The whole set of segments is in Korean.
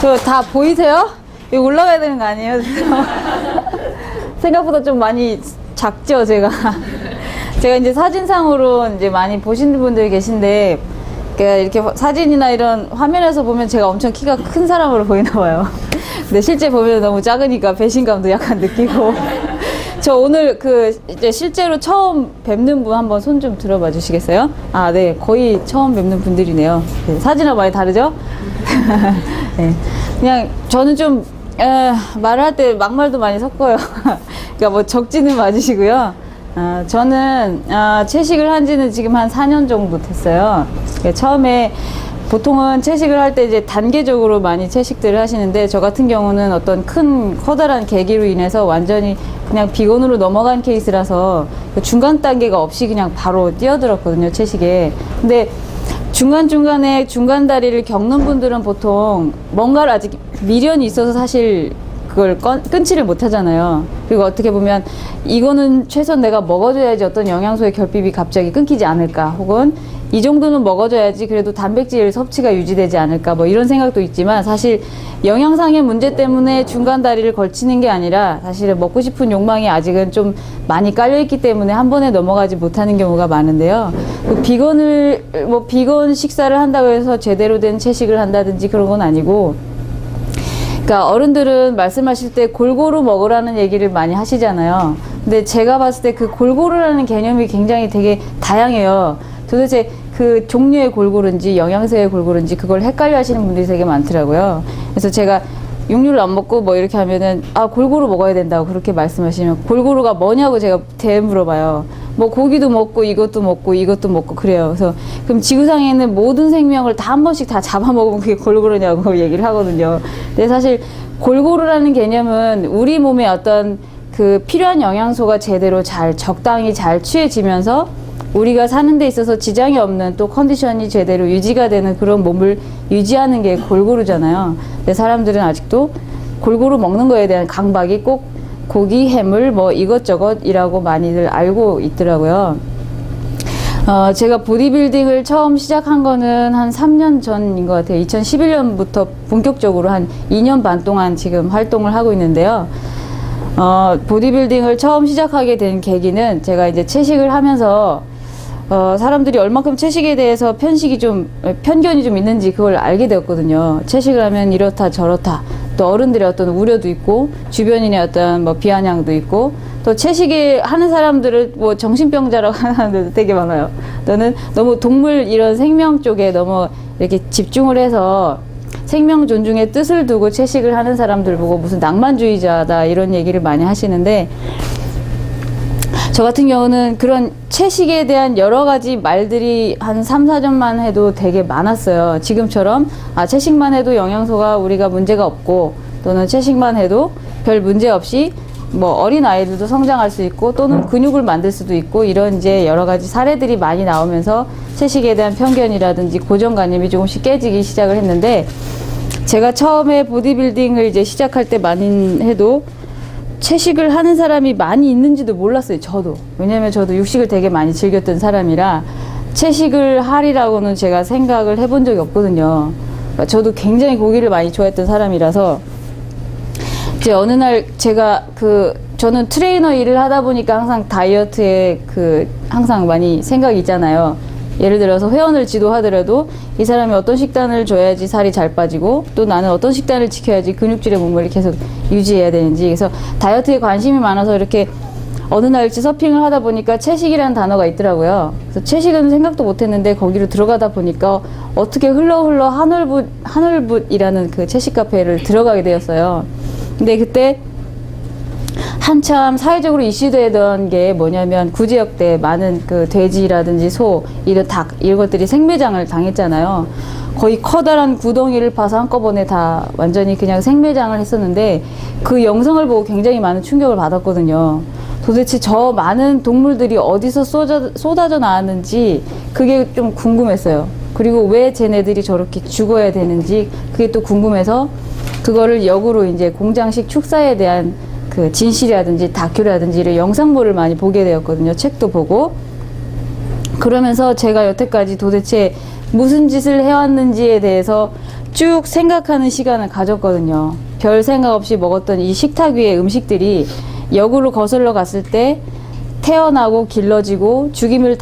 저 다 보이세요? 이거 올라가야 되는 거 아니에요? 생각보다 좀 많이 작죠, 제가. 제가 이제 사진상으로 이제 많이 보시는 분들이 계신데, 그러니까 이렇게 사진이나 이런 화면에서 보면 제가 엄청 키가 큰 사람으로 보이나 봐요. 근데 실제 보면 너무 작으니까 배신감도 약간 느끼고. 저 오늘 이제 실제로 처음 뵙는 분 한번 손 좀 들어봐 주시겠어요? 아, 네. 거의 처음 뵙는 분들이네요. 네, 사진하고 많이 다르죠? 네. 그냥 저는 좀, 말을 할 때 막말도 많이 섞어요. 그러니까 뭐 적지는 맞으시고요. 저는, 채식을 한 지는 지금 한 4년 정도 됐어요. 그러니까 처음에 보통은 채식을 할 때 이제 단계적으로 많이 채식들을 하시는데, 저 같은 경우는 어떤 커다란 계기로 인해서 완전히 그냥 비건으로 넘어간 케이스라서 중간 단계가 없이 그냥 바로 뛰어들었거든요, 채식에. 근데 중간중간에 중간 다리를 겪는 분들은 보통 뭔가를 아직 미련이 있어서 사실 그걸 끊지를 못하잖아요. 그리고 어떻게 보면 이거는 최소한 내가 먹어줘야지 어떤 영양소의 결핍이 갑자기 끊기지 않을까, 혹은 이 정도는 먹어줘야지 그래도 단백질 섭취가 유지되지 않을까, 뭐 이런 생각도 있지만, 사실 영양상의 문제 때문에 중간 다리를 걸치는 게 아니라 사실은 먹고 싶은 욕망이 아직은 좀 많이 깔려있기 때문에 한 번에 넘어가지 못하는 경우가 많은데요. 비건 식사를 한다고 해서 제대로 된 채식을 한다든지 그런 건 아니고, 그러니까 어른들은 말씀하실 때 골고루 먹으라는 얘기를 많이 하시잖아요. 근데 제가 봤을 때 그 골고루라는 개념이 굉장히 되게 다양해요. 도대체 그 종류의 골고루인지 영양소의 골고루인지 그걸 헷갈려 하시는 분들이 되게 많더라고요. 그래서 제가 육류를 안 먹고 뭐 이렇게 하면은, 골고루 먹어야 된다고 그렇게 말씀하시면, 골고루가 뭐냐고 제가 물어봐요. 뭐 고기도 먹고 이것도 먹고 이것도 먹고 그래요. 그래서 그럼 지구상에 있는 모든 생명을 다 한 번씩 다 잡아먹으면 그게 골고루냐고 얘기를 하거든요. 근데 사실 골고루라는 개념은 우리 몸에 어떤 그 필요한 영양소가 제대로 적당히 잘 취해지면서 우리가 사는 데 있어서 지장이 없는, 또 컨디션이 제대로 유지가 되는 그런 몸을 유지하는 게 골고루잖아요. 근데 사람들은 아직도 골고루 먹는 거에 대한 강박이 꼭 고기, 해물, 뭐 이것저것이라고 많이들 알고 있더라고요. 제가 보디빌딩을 처음 시작한 거는 한 3년 전인 것 같아요. 2011년부터 본격적으로 한 2년 반 동안 지금 활동을 하고 있는데요. 보디빌딩을 처음 시작하게 된 계기는, 제가 이제 채식을 하면서 사람들이 얼만큼 채식에 대해서 편견이 좀 있는지 그걸 알게 되었거든요. 채식을 하면 이렇다 저렇다, 또 어른들의 어떤 우려도 있고, 주변인의 어떤 뭐 비아냥도 있고, 또 채식을 하는 사람들을 뭐 정신병자라고 하는 사람들도 되게 많아요. 또는 너무 동물 이런 생명 쪽에 너무 이렇게 집중을 해서 생명 존중의 뜻을 두고 채식을 하는 사람들 보고 무슨 낭만주의자다 이런 얘기를 많이 하시는데, 저 같은 경우는 그런 채식에 대한 여러 가지 말들이 한 3, 4년만 해도 되게 많았어요. 지금처럼 채식만 해도 영양소가 우리가 문제가 없고, 또는 채식만 해도 별 문제 없이 뭐 어린 아이들도 성장할 수 있고, 또는 근육을 만들 수도 있고, 이런 이제 여러 가지 사례들이 많이 나오면서 채식에 대한 편견이라든지 고정관념이 조금씩 깨지기 시작을 했는데, 제가 처음에 보디빌딩을 이제 시작할 때만 해도 채식을 하는 사람이 많이 있는지도 몰랐어요, 저도. 왜냐면 저도 육식을 되게 많이 즐겼던 사람이라 채식을 하리라고는 제가 생각을 해본 적이 없거든요. 그러니까 저도 굉장히 고기를 많이 좋아했던 사람이라서, 이제 어느 날 제가 저는 트레이너 일을 하다 보니까 항상 다이어트에 항상 많이 생각이 있잖아요. 예를 들어서 회원을 지도하더라도 이 사람이 어떤 식단을 줘야지 살이 잘 빠지고, 또 나는 어떤 식단을 지켜야지 근육질의 몸을 계속 유지해야 되는지. 그래서 다이어트에 관심이 많아서 이렇게 어느 날 서핑을 하다 보니까 채식이라는 단어가 있더라고요. 그래서 채식은 생각도 못했는데 거기로 들어가다 보니까 어떻게 흘러 하늘붓이라는 그 채식 카페를 들어가게 되었어요. 근데 그때 한참 사회적으로 이슈되던 게 뭐냐면, 구제역 때 많은 돼지라든지 소, 이런 닭, 이런 것들이 생매장을 당했잖아요. 거의 커다란 구덩이를 파서 한꺼번에 다 완전히 그냥 생매장을 했었는데, 그 영상을 보고 굉장히 많은 충격을 받았거든요. 도대체 저 많은 동물들이 어디서 쏟아져 나왔는지 그게 좀 궁금했어요. 그리고 왜 쟤네들이 저렇게 죽어야 되는지 그게 또 궁금해서, 그거를 역으로 이제 공장식 축사에 대한 진실이라든지 다큐라든지 이런 영상물을 많이 보게 되었거든요. 책도 보고. 그러면서 제가 여태까지 도대체 무슨 짓을 해왔는지에 대해서 쭉 생각하는 시간을 가졌거든요. 별 생각 없이 먹었던 이 식탁 위의 음식들이 역으로 거슬러 갔을 때 태어나고 길러지고 죽임을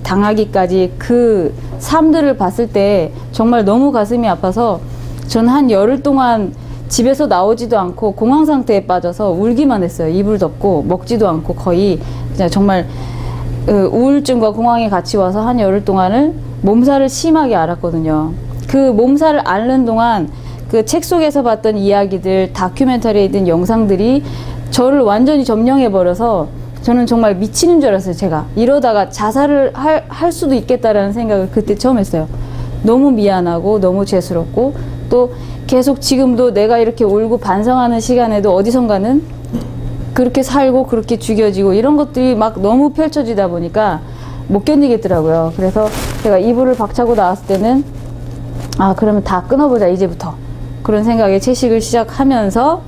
당하기까지 그 삶들을 봤을 때 정말 너무 가슴이 아파서 전 한 열흘 동안 집에서 나오지도 않고 공황 상태에 빠져서 울기만 했어요. 이불 덮고 먹지도 않고 거의 그냥 정말 우울증과 공황이 같이 와서 한 열흘 동안을 몸살을 심하게 앓았거든요. 그 몸살을 앓는 동안 그 책 속에서 봤던 이야기들, 다큐멘터리에 있는 영상들이 저를 완전히 점령해버려서 저는 정말 미치는 줄 알았어요. 제가 이러다가 자살을 할 수도 있겠다라는 생각을 그때 처음 했어요. 너무 미안하고 너무 죄스럽고 또 계속 지금도 내가 이렇게 울고 반성하는 시간에도 어디선가는 그렇게 살고 그렇게 죽여지고 이런 것들이 막 너무 펼쳐지다 보니까 못 견디겠더라고요. 그래서 제가 이불을 박차고 나왔을 때는 아 그러면 다 끊어보자 이제부터 그런 생각에 채식을 시작하면서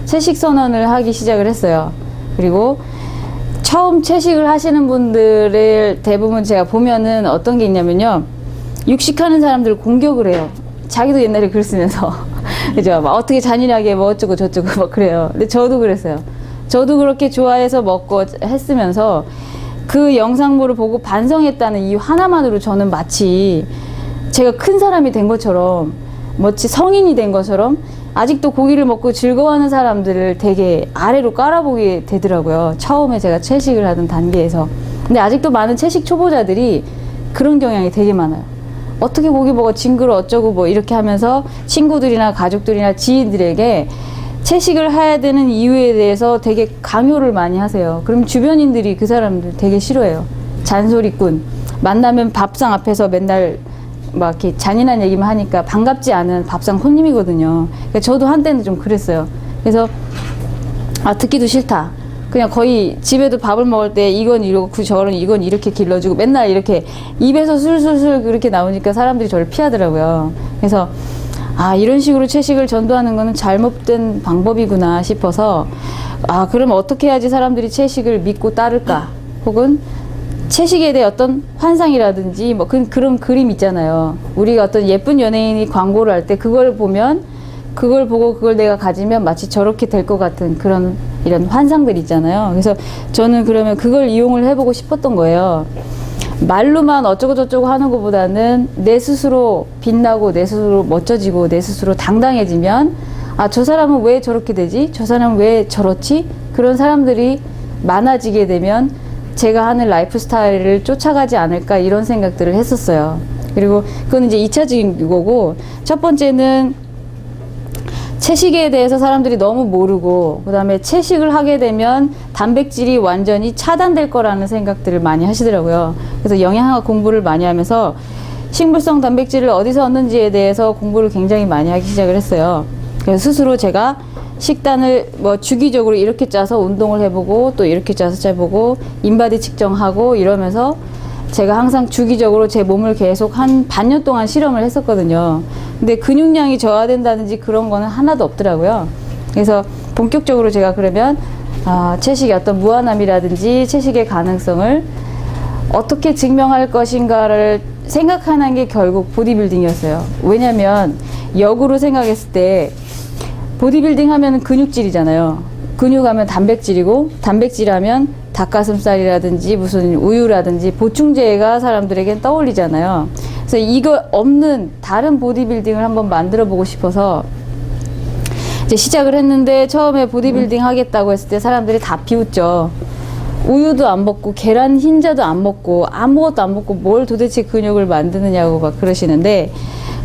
채식 선언을 하기 시작을 했어요. 그리고 처음 채식을 하시는 분들을 대부분 제가 보면은 어떤 게 있냐면요, 육식하는 사람들을 공격을 해요. 자기도 옛날에 글 쓰면서 그죠? 막 어떻게 잔인하게 뭐 어쩌고 저쩌고 막 그래요. 근데 저도 그랬어요. 저도 그렇게 좋아해서 먹고 했으면서 그 영상물을 보고 반성했다는 이유 하나만으로 저는 마치 제가 큰 사람이 된 것처럼, 마치 성인이 된 것처럼 아직도 고기를 먹고 즐거워하는 사람들을 되게 아래로 깔아보게 되더라고요. 처음에 제가 채식을 하던 단계에서. 근데 아직도 많은 채식 초보자들이 그런 경향이 되게 많아요. 어떻게 고기 먹어 징그러 어쩌고 뭐 이렇게 하면서 친구들이나 가족들이나 지인들에게 채식을 해야 되는 이유에 대해서 되게 강요를 많이 하세요. 그럼 주변인들이 그 사람들 되게 싫어해요. 잔소리꾼. 만나면 밥상 앞에서 맨날 막 이렇게 잔인한 얘기만 하니까 반갑지 않은 밥상 손님이거든요. 그러니까 저도 한때는 좀 그랬어요. 그래서 아 듣기도 싫다. 그냥 거의 집에도 밥을 먹을 때 이건 이렇고 저건 이건 이렇게 길러주고 맨날 이렇게 입에서 술술술 그렇게 나오니까 사람들이 저를 피하더라고요. 그래서 아 이런 식으로 채식을 전도하는 거는 잘못된 방법이구나 싶어서 아 그럼 어떻게 해야지 사람들이 채식을 믿고 따를까, 혹은 채식에 대해 어떤 환상이라든지 뭐 그런 그림 있잖아요. 우리가 어떤 예쁜 연예인이 광고를 할 때 그걸 보면 그걸 보고 그걸 내가 가지면 마치 저렇게 될 것 같은 그런 이런 환상들 있잖아요. 그래서 저는 그러면 그걸 이용을 해보고 싶었던 거예요. 말로만 어쩌고 저쩌고 하는 것보다는 내 스스로 빛나고 내 스스로 멋져지고 내 스스로 당당해지면 아, 저 사람은 왜 저렇게 되지? 저 사람은 왜 저렇지? 그런 사람들이 많아지게 되면 제가 하는 라이프 스타일을 쫓아가지 않을까 이런 생각들을 했었어요. 그리고 그건 이제 2차적인 거고, 첫 번째는 채식에 대해서 사람들이 너무 모르고 그 다음에 채식을 하게 되면 단백질이 완전히 차단될 거라는 생각들을 많이 하시더라고요. 그래서 영양학 공부를 많이 하면서 식물성 단백질을 어디서 얻는지에 대해서 공부를 굉장히 많이 하기 시작을 했어요. 그래서 스스로 제가 식단을 뭐 주기적으로 이렇게 짜서 운동을 해보고 또 이렇게 짜서 짜보고 인바디 측정하고 이러면서 제가 항상 주기적으로 제 몸을 계속 한 반년 동안 실험을 했었거든요. 근데 근육량이 저하된다든지 그런 거는 하나도 없더라고요. 그래서 본격적으로 제가 그러면 채식의 어떤 무한함이라든지 채식의 가능성을 어떻게 증명할 것인가를 생각하는 게 결국 보디빌딩이었어요. 왜냐면 역으로 생각했을 때 보디빌딩 하면 근육질이잖아요. 근육 하면 단백질이고, 단백질 하면 닭가슴살이라든지 무슨 우유라든지 보충제가 사람들에겐 떠올리잖아요. 그래서 이거 없는 다른 보디빌딩을 한번 만들어 보고 싶어서 이제 시작을 했는데, 처음에 보디빌딩 하겠다고 했을 때 사람들이 다 비웃죠. 우유도 안 먹고 계란 흰자도 안 먹고 아무것도 안 먹고 뭘 도대체 근육을 만드느냐고 막 그러시는데,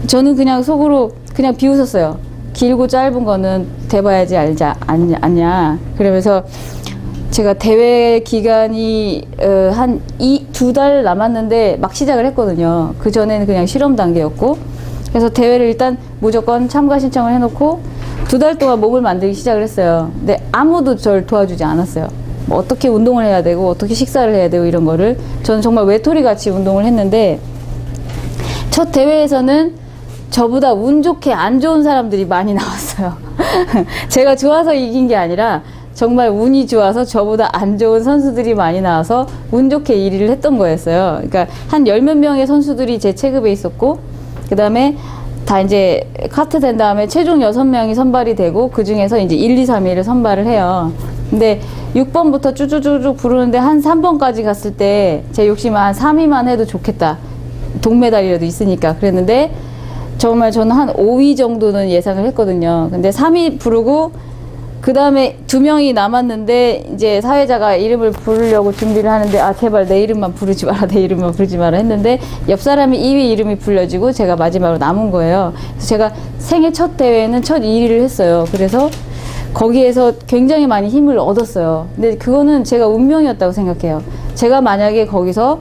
저는 그냥 속으로 그냥 비웃었어요. 길고 짧은 거는 돼봐야지 않냐. 그러면서 제가 대회 기간이 한 2달 남았는데 막 시작을 했거든요. 그 전에는 그냥 실험 단계였고, 그래서 대회를 일단 무조건 참가 신청을 해놓고 2달 동안 몸을 만들기 시작을 했어요. 근데 아무도 저를 도와주지 않았어요. 뭐 어떻게 운동을 해야 되고 어떻게 식사를 해야 되고 이런 거를 저는 정말 외톨이 같이 운동을 했는데, 첫 대회에서는 저보다 운 좋게 안 좋은 사람들이 많이 나왔어요. 제가 좋아서 이긴 게 아니라 정말 운이 좋아서 저보다 안 좋은 선수들이 많이 나와서 운 좋게 1위를 했던 거였어요. 그러니까 한 10몇 명의 선수들이 제 체급에 있었고, 그 다음에 다 이제 카트 된 다음에 최종 6명이 선발이 되고, 그 중에서 이제 1, 2, 3위를 선발을 해요. 근데 6번부터 쭉쭉쭉 부르는데 한 3번까지 갔을 때 제 욕심은 한 3위만 해도 좋겠다. 동메달이라도 있으니까. 그랬는데 정말 저는 한 5위 정도는 예상을 했거든요. 근데 3위 부르고 그 다음에 2명이 남았는데 이제 사회자가 이름을 부르려고 준비를 하는데, 아 제발 내 이름만 부르지 마라, 내 이름만 부르지 마라 했는데 옆 사람이 2위 이름이 불려지고 제가 마지막으로 남은 거예요. 그래서 제가 생애 첫 대회는 첫 1위를 했어요. 그래서 거기에서 굉장히 많이 힘을 얻었어요. 근데 그거는 제가 운명이었다고 생각해요. 제가 만약에 거기서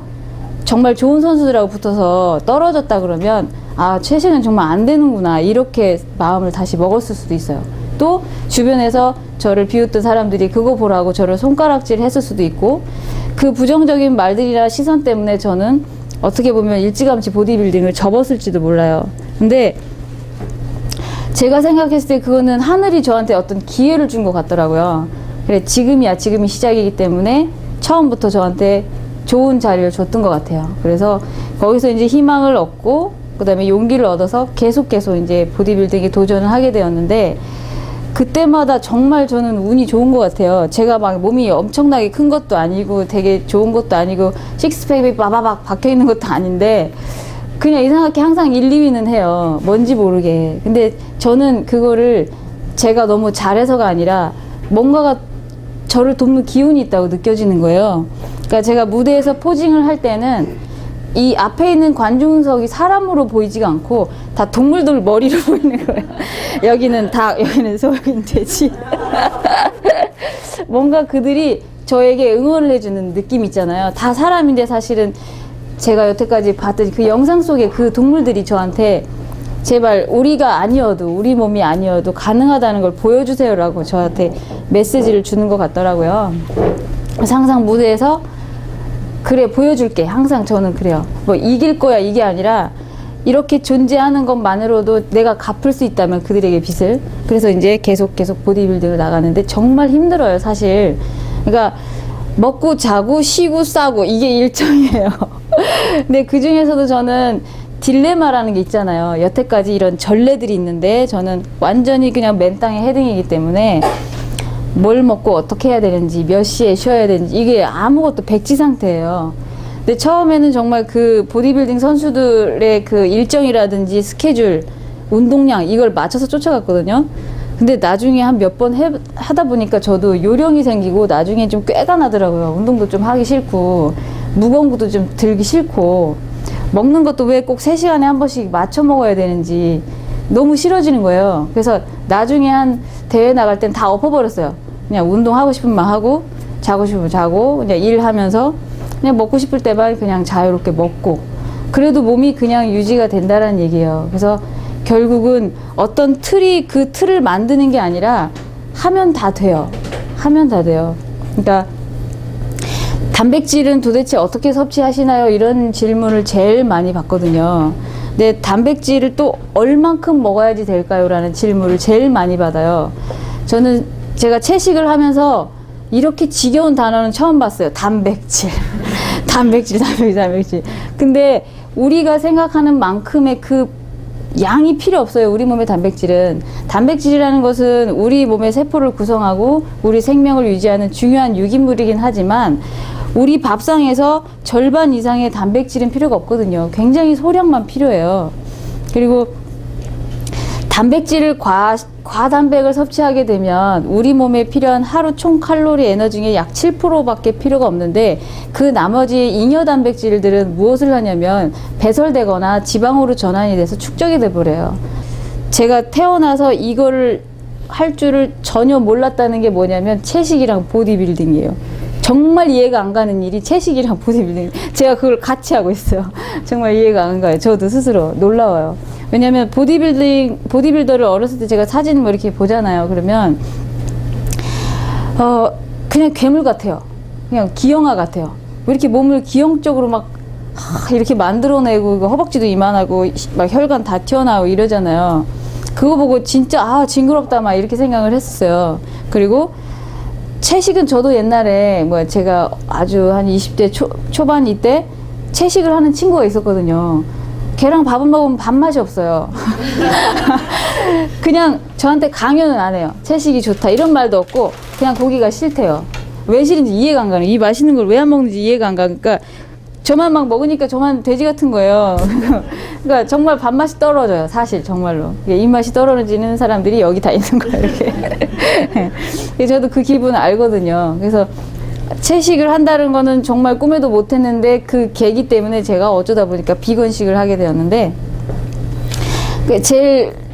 정말 좋은 선수들하고 붙어서 떨어졌다 그러면, 아 최신은 정말 안 되는구나, 이렇게 마음을 다시 먹었을 수도 있어요. 또 주변에서 저를 비웃던 사람들이 그거 보라고 저를 손가락질 했을 수도 있고, 그 부정적인 말들이나 시선 때문에 저는 어떻게 보면 일찌감치 보디빌딩을 접었을지도 몰라요. 근데 제가 생각했을 때 그거는 하늘이 저한테 어떤 기회를 준 것 같더라고요. 그래, 지금이야, 지금이 시작이기 때문에 처음부터 저한테 좋은 자리를 줬던 것 같아요. 그래서 거기서 이제 희망을 얻고, 그 다음에 용기를 얻어서 계속 이제 보디빌딩에 도전을 하게 되었는데, 그때마다 정말 저는 운이 좋은 것 같아요. 제가 막 몸이 엄청나게 큰 것도 아니고 되게 좋은 것도 아니고 식스팩이 빠바박 박혀 있는 것도 아닌데 그냥 이상하게 항상 1, 2위는 해요. 뭔지 모르게. 근데 저는 그거를 제가 너무 잘해서가 아니라 뭔가가 저를 돕는 기운이 있다고 느껴지는 거예요. 그러니까 제가 무대에서 포징을 할 때는 이 앞에 있는 관중석이 사람으로 보이지가 않고 다 동물들 머리로 보이는 거예요. 여기는 닭, 여기는 소, 여기는 돼지. 뭔가 그들이 저에게 응원을 해주는 느낌 있잖아요. 다 사람인데 사실은 제가 여태까지 봤던 그 영상 속에 그 동물들이 저한테 제발 우리가 아니어도, 우리 몸이 아니어도 가능하다는 걸 보여주세요라고 저한테 메시지를 주는 것 같더라고요. 그래서 항상 무대에서 그래, 보여줄게. 항상 저는 그래요. 뭐 이길 거야, 이게 아니라 이렇게 존재하는 것만으로도 내가 갚을 수 있다면 그들에게 빚을. 그래서 이제 계속 보디빌딩을 나가는데 정말 힘들어요, 사실. 그러니까 먹고 자고 쉬고 싸고 이게 일정이에요. 근데 그 중에서도 저는 딜레마라는 게 있잖아요. 여태까지 이런 전례들이 있는데 저는 완전히 그냥 맨 땅에 헤딩이기 때문에 뭘 먹고 어떻게 해야 되는지, 몇 시에 쉬어야 되는지, 이게 아무것도 백지 상태예요. 근데 처음에는 정말 그 보디빌딩 선수들의 그 일정이라든지 스케줄, 운동량 이걸 맞춰서 쫓아갔거든요. 근데 나중에 한 몇 번 하다 보니까 저도 요령이 생기고 나중에 좀 꾀가 나더라고요. 운동도 좀 하기 싫고 무거운 것도 좀 들기 싫고 먹는 것도 왜 꼭 3시간에 한 번씩 맞춰 먹어야 되는지 너무 싫어지는 거예요. 그래서 나중에 한 대회 나갈 땐 다 엎어버렸어요. 그냥 운동하고 싶으면 하고 자고 싶으면 자고 그냥 일하면서 그냥 먹고 싶을 때만 그냥 자유롭게 먹고, 그래도 몸이 그냥 유지가 된다는 얘기예요. 그래서 결국은 어떤 틀이 그 틀을 만드는 게 아니라 하면 다 돼요. 하면 다 돼요. 그러니까 단백질은 도대체 어떻게 섭취하시나요? 이런 질문을 제일 많이 받거든요. 근데 단백질을 또 얼만큼 먹어야지 될까요? 라는 질문을 제일 많이 받아요. 제가 채식을 하면서 이렇게 지겨운 단어는 처음 봤어요. 단백질. 단백질. 근데 우리가 생각하는 만큼의 그 양이 필요 없어요. 우리 몸의 단백질은. 단백질이라는 것은 우리 몸의 세포를 구성하고 우리 생명을 유지하는 중요한 유기물이긴 하지만 우리 밥상에서 절반 이상의 단백질은 필요가 없거든요. 굉장히 소량만 필요해요. 그리고 단백질을 과단백을 섭취하게 되면 우리 몸에 필요한 하루 총 칼로리 에너지 중에 약 7%밖에 필요가 없는데, 그 나머지 잉여 단백질들은 무엇을 하냐면 배설되거나 지방으로 전환이 돼서 축적이 돼 버려요. 제가 태어나서 이거를 할 줄을 전혀 몰랐다는 게 뭐냐면 채식이랑 보디빌딩이에요. 정말 이해가 안 가는 일이 채식이랑 보디빌딩. 제가 그걸 같이 하고 있어요. 정말 이해가 안 가요. 저도 스스로 놀라워요. 왜냐면 보디빌더를 어렸을 때 제가 사진 뭐 이렇게 보잖아요. 그러면 그냥 괴물 같아요. 그냥 기형아 같아요. 왜 이렇게 몸을 기형적으로 막 이렇게 만들어내고 허벅지도 이만하고 막 혈관 다 튀어나오고 이러잖아요. 그거 보고 진짜 징그럽다 막 이렇게 생각을 했었어요. 그리고 채식은 저도 옛날에 뭐 제가 아주 한 20대 초반 이때 채식을 하는 친구가 있었거든요. 걔랑 밥을 먹으면 밥맛이 없어요. 그냥 저한테 강요는 안 해요. 채식이 좋다 이런 말도 없고 그냥 고기가 싫대요. 왜 싫은지 이해가 안 가는, 이 맛있는 걸 왜 안 먹는지 이해가 안 가. 그러니까 저만 막 먹으니까 저만 돼지 같은 거예요. 그러니까 정말 밥맛이 떨어져요. 사실 정말로 입맛이 떨어지는 사람들이 여기 다 있는 거예요. 이렇게. 저도 그 기분 알거든요. 그래서 채식을 한다는 거는 정말 꿈에도 못했는데 그 계기 때문에 제가 어쩌다 보니까 비건식을 하게 되었는데, 제일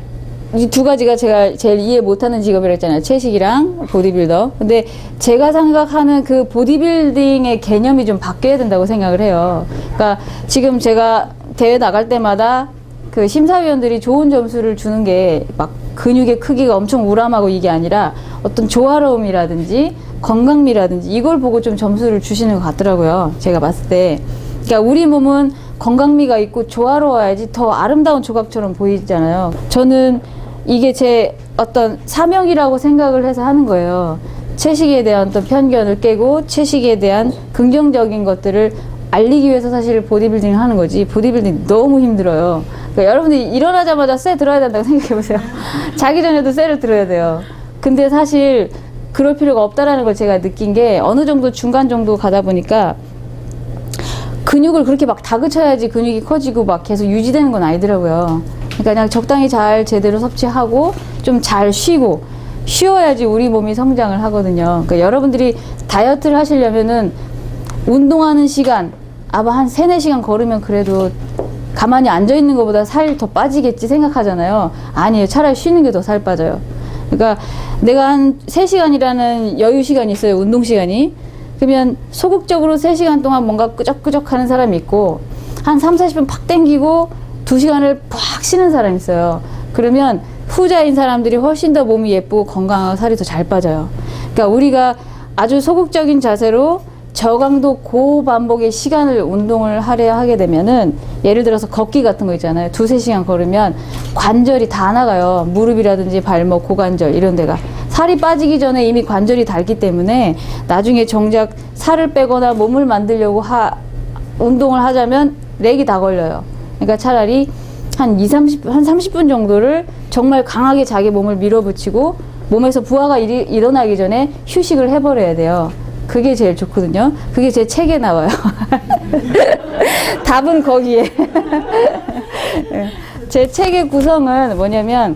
이 두 가지가 제가 제일 이해 못하는 직업이라고 했잖아요. 채식이랑 보디빌더. 근데 제가 생각하는 그 보디빌딩의 개념이 좀 바뀌어야 된다고 생각을 해요. 그러니까 지금 제가 대회 나갈 때마다 그 심사위원들이 좋은 점수를 주는 게 막 근육의 크기가 엄청 우람하고 이게 아니라 어떤 조화로움이라든지 건강미라든지 이걸 보고 좀 점수를 주시는 것 같더라고요. 제가 봤을 때. 그러니까 우리 몸은 건강미가 있고 조화로워야지 더 아름다운 조각처럼 보이잖아요. 저는 이게 제 어떤 사명이라고 생각을 해서 하는 거예요. 채식에 대한 어떤 편견을 깨고 채식에 대한 긍정적인 것들을 알리기 위해서 사실 보디빌딩을 하는 거지. 보디빌딩 너무 힘들어요. 그러니까 여러분들이 일어나자마자 쇠 들어야 된다고 생각해 보세요. 자기 전에도 쇠를 들어야 돼요. 근데 사실 그럴 필요가 없다라는 걸 제가 느낀 게 어느 정도 중간 정도 가다 보니까 근육을 그렇게 막 다그쳐야지 근육이 커지고 막 계속 유지되는 건 아니더라고요. 그러니까 그냥 적당히 잘 제대로 섭취하고 좀 잘 쉬고 쉬어야지 우리 몸이 성장을 하거든요. 그러니까 여러분들이 다이어트를 하시려면은 운동하는 시간 아마 한 3-4시간 걸으면 그래도 가만히 앉아 있는 것보다 살 더 빠지겠지 생각하잖아요. 아니에요. 차라리 쉬는 게 더 살 빠져요. 그러니까 내가 한 3시간이라는 여유 시간이 있어요. 운동 시간이. 그러면 소극적으로 3시간 동안 뭔가 끄적끄적 하는 사람이 있고 한 3-40분 팍 땡기고 2시간을 팍 쉬는 사람이 있어요. 그러면 후자인 사람들이 훨씬 더 몸이 예쁘고 건강하고 살이 더 잘 빠져요. 그러니까 우리가 아주 소극적인 자세로 저강도 고반복의 시간을 운동을 하려 하게 되면은 예를 들어서 걷기 같은 거 있잖아요. 2-3시간 걸으면 관절이 다 나가요. 무릎이라든지 발목, 고관절 이런 데가. 살이 빠지기 전에 이미 관절이 닳기 때문에 나중에 정작 살을 빼거나 몸을 만들려고 운동을 하자면 렉이 다 걸려요. 그러니까 차라리 한 30분 정도를 정말 강하게 자기 몸을 밀어붙이고 몸에서 부하가 일어나기 전에 휴식을 해버려야 돼요. 그게 제일 좋거든요. 그게 제 책에 나와요. 답은 거기에. 제 책의 구성은 뭐냐면,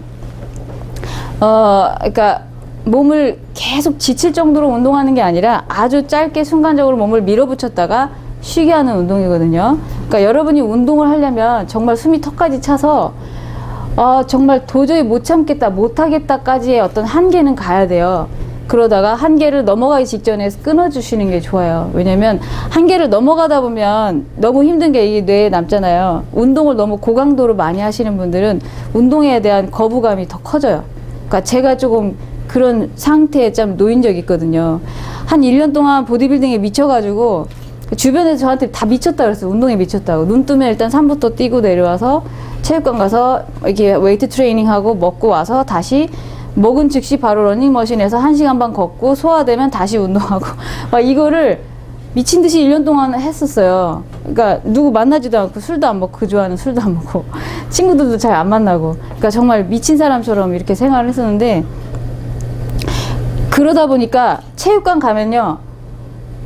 그러니까 몸을 계속 지칠 정도로 운동하는 게 아니라 아주 짧게 순간적으로 몸을 밀어붙였다가 쉬게 하는 운동이거든요. 그러니까 여러분이 운동을 하려면 정말 숨이 턱까지 차서 정말 도저히 못 참겠다, 못 하겠다까지의 어떤 한계는 가야 돼요. 그러다가 한계를 넘어가기 직전에 끊어주시는 게 좋아요. 왜냐면 한계를 넘어가다 보면 너무 힘든 게 이 뇌에 남잖아요. 운동을 너무 고강도로 많이 하시는 분들은 운동에 대한 거부감이 더 커져요. 그러니까 제가 조금 그런 상태에 좀 놓인 적이 있거든요. 한 1년 동안 보디빌딩에 미쳐가지고 주변에서 저한테 다 미쳤다 그랬어요. 운동에 미쳤다고. 눈 뜨면 일단 산부터 뛰고 내려와서 체육관 가서 이렇게 웨이트 트레이닝 하고 먹고 와서 다시 먹은 즉시 바로 러닝머신에서 1시간 반 걷고 소화되면 다시 운동하고 막 이거를 미친 듯이 1년 동안 했었어요. 그러니까 누구 만나지도 않고 술도 안 먹고 그 좋아하는 술도 안 먹고 친구들도 잘 안 만나고 그러니까 정말 미친 사람처럼 이렇게 생활을 했었는데 그러다 보니까 체육관 가면요.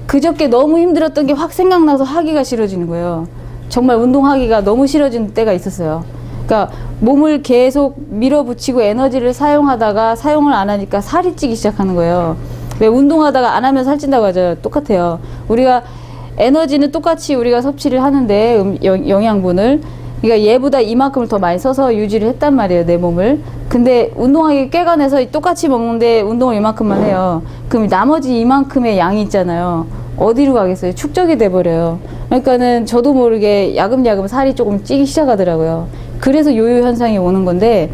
그저께 너무 힘들었던 게 확 생각나서 하기가 싫어지는 거예요. 정말 운동하기가 너무 싫어지는 때가 있었어요. 그러니까 몸을 계속 밀어붙이고 에너지를 사용하다가 사용을 안 하니까 살이 찌기 시작하는 거예요. 왜 운동하다가 안 하면 살찐다고 하죠. 똑같아요. 우리가 에너지는 똑같이 우리가 섭취를 하는데 영양분을 그러니까 얘보다 이만큼을 더 많이 써서 유지를 했단 말이에요. 내 몸을. 근데 운동하기 꾀가내서 똑같이 먹는데 운동을 이만큼만 해요. 그럼 나머지 이만큼의 양이 있잖아요. 어디로 가겠어요? 축적이 돼버려요. 그러니까는 저도 모르게 야금야금 살이 조금 찌기 시작하더라고요. 그래서 요요 현상이 오는 건데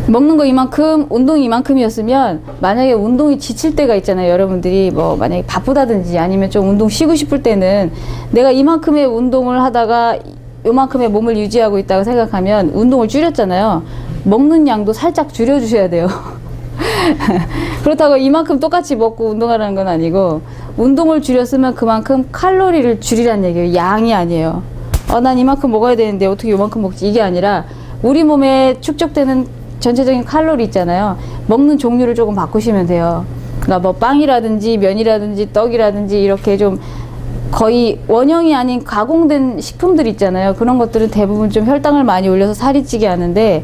먹는 거 이만큼, 운동이 이만큼이었으면 만약에 운동이 지칠 때가 있잖아요. 여러분들이 뭐 만약에 바쁘다든지 아니면 좀 운동 쉬고 싶을 때는 내가 이만큼의 운동을 하다가 요만큼의 몸을 유지하고 있다고 생각하면 운동을 줄였잖아요. 먹는 양도 살짝 줄여주셔야 돼요. 그렇다고 이만큼 똑같이 먹고 운동하라는 건 아니고, 운동을 줄였으면 그만큼 칼로리를 줄이란 얘기예요. 양이 아니에요. 난 이만큼 먹어야 되는데 어떻게 이만큼 먹지? 이게 아니라 우리 몸에 축적되는 전체적인 칼로리 있잖아요. 먹는 종류를 조금 바꾸시면 돼요. 그러니까 뭐 빵이라든지 면이라든지 떡이라든지 이렇게 좀 거의 원형이 아닌 가공된 식품들 있잖아요. 그런 것들은 대부분 좀 혈당을 많이 올려서 살이 찌게 하는데,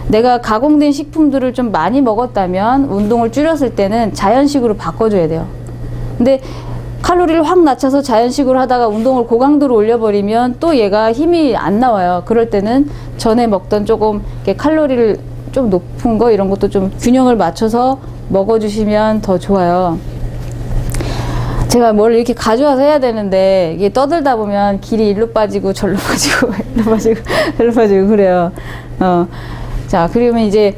내가 가공된 식품들을 좀 많이 먹었다면 운동을 줄였을 때는 자연식으로 바꿔줘야 돼요. 근데 칼로리를 확 낮춰서 자연식으로 하다가 운동을 고강도로 올려버리면 또 얘가 힘이 안 나와요. 그럴 때는 전에 먹던 조금 이렇게 칼로리를 좀 높은 거 이런 것도 좀 균형을 맞춰서 먹어주시면 더 좋아요. 제가 뭘 이렇게 가져와서 해야 되는데 이게 떠들다 보면 길이 일로 빠지고 절로 빠지고 일로 빠지고 절로 빠지고 그래요. 자, 그러면 이제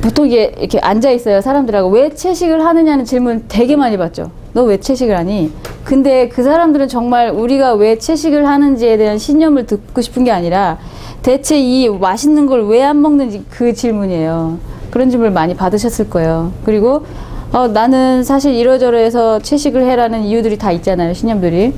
보통 이게 이렇게 앉아 있어요. 사람들하고 왜 채식을 하느냐는 질문 되게 많이 받죠. 너 왜 채식을 하니? 근데 그 사람들은 정말 우리가 왜 채식을 하는지에 대한 신념을 듣고 싶은 게 아니라 대체 이 맛있는 걸 왜 안 먹는지 그 질문이에요. 그런 질문을 많이 받으셨을 거예요. 그리고 나는 사실 이러저러해서 채식을 해라는 이유들이 다 있잖아요. 신념들이.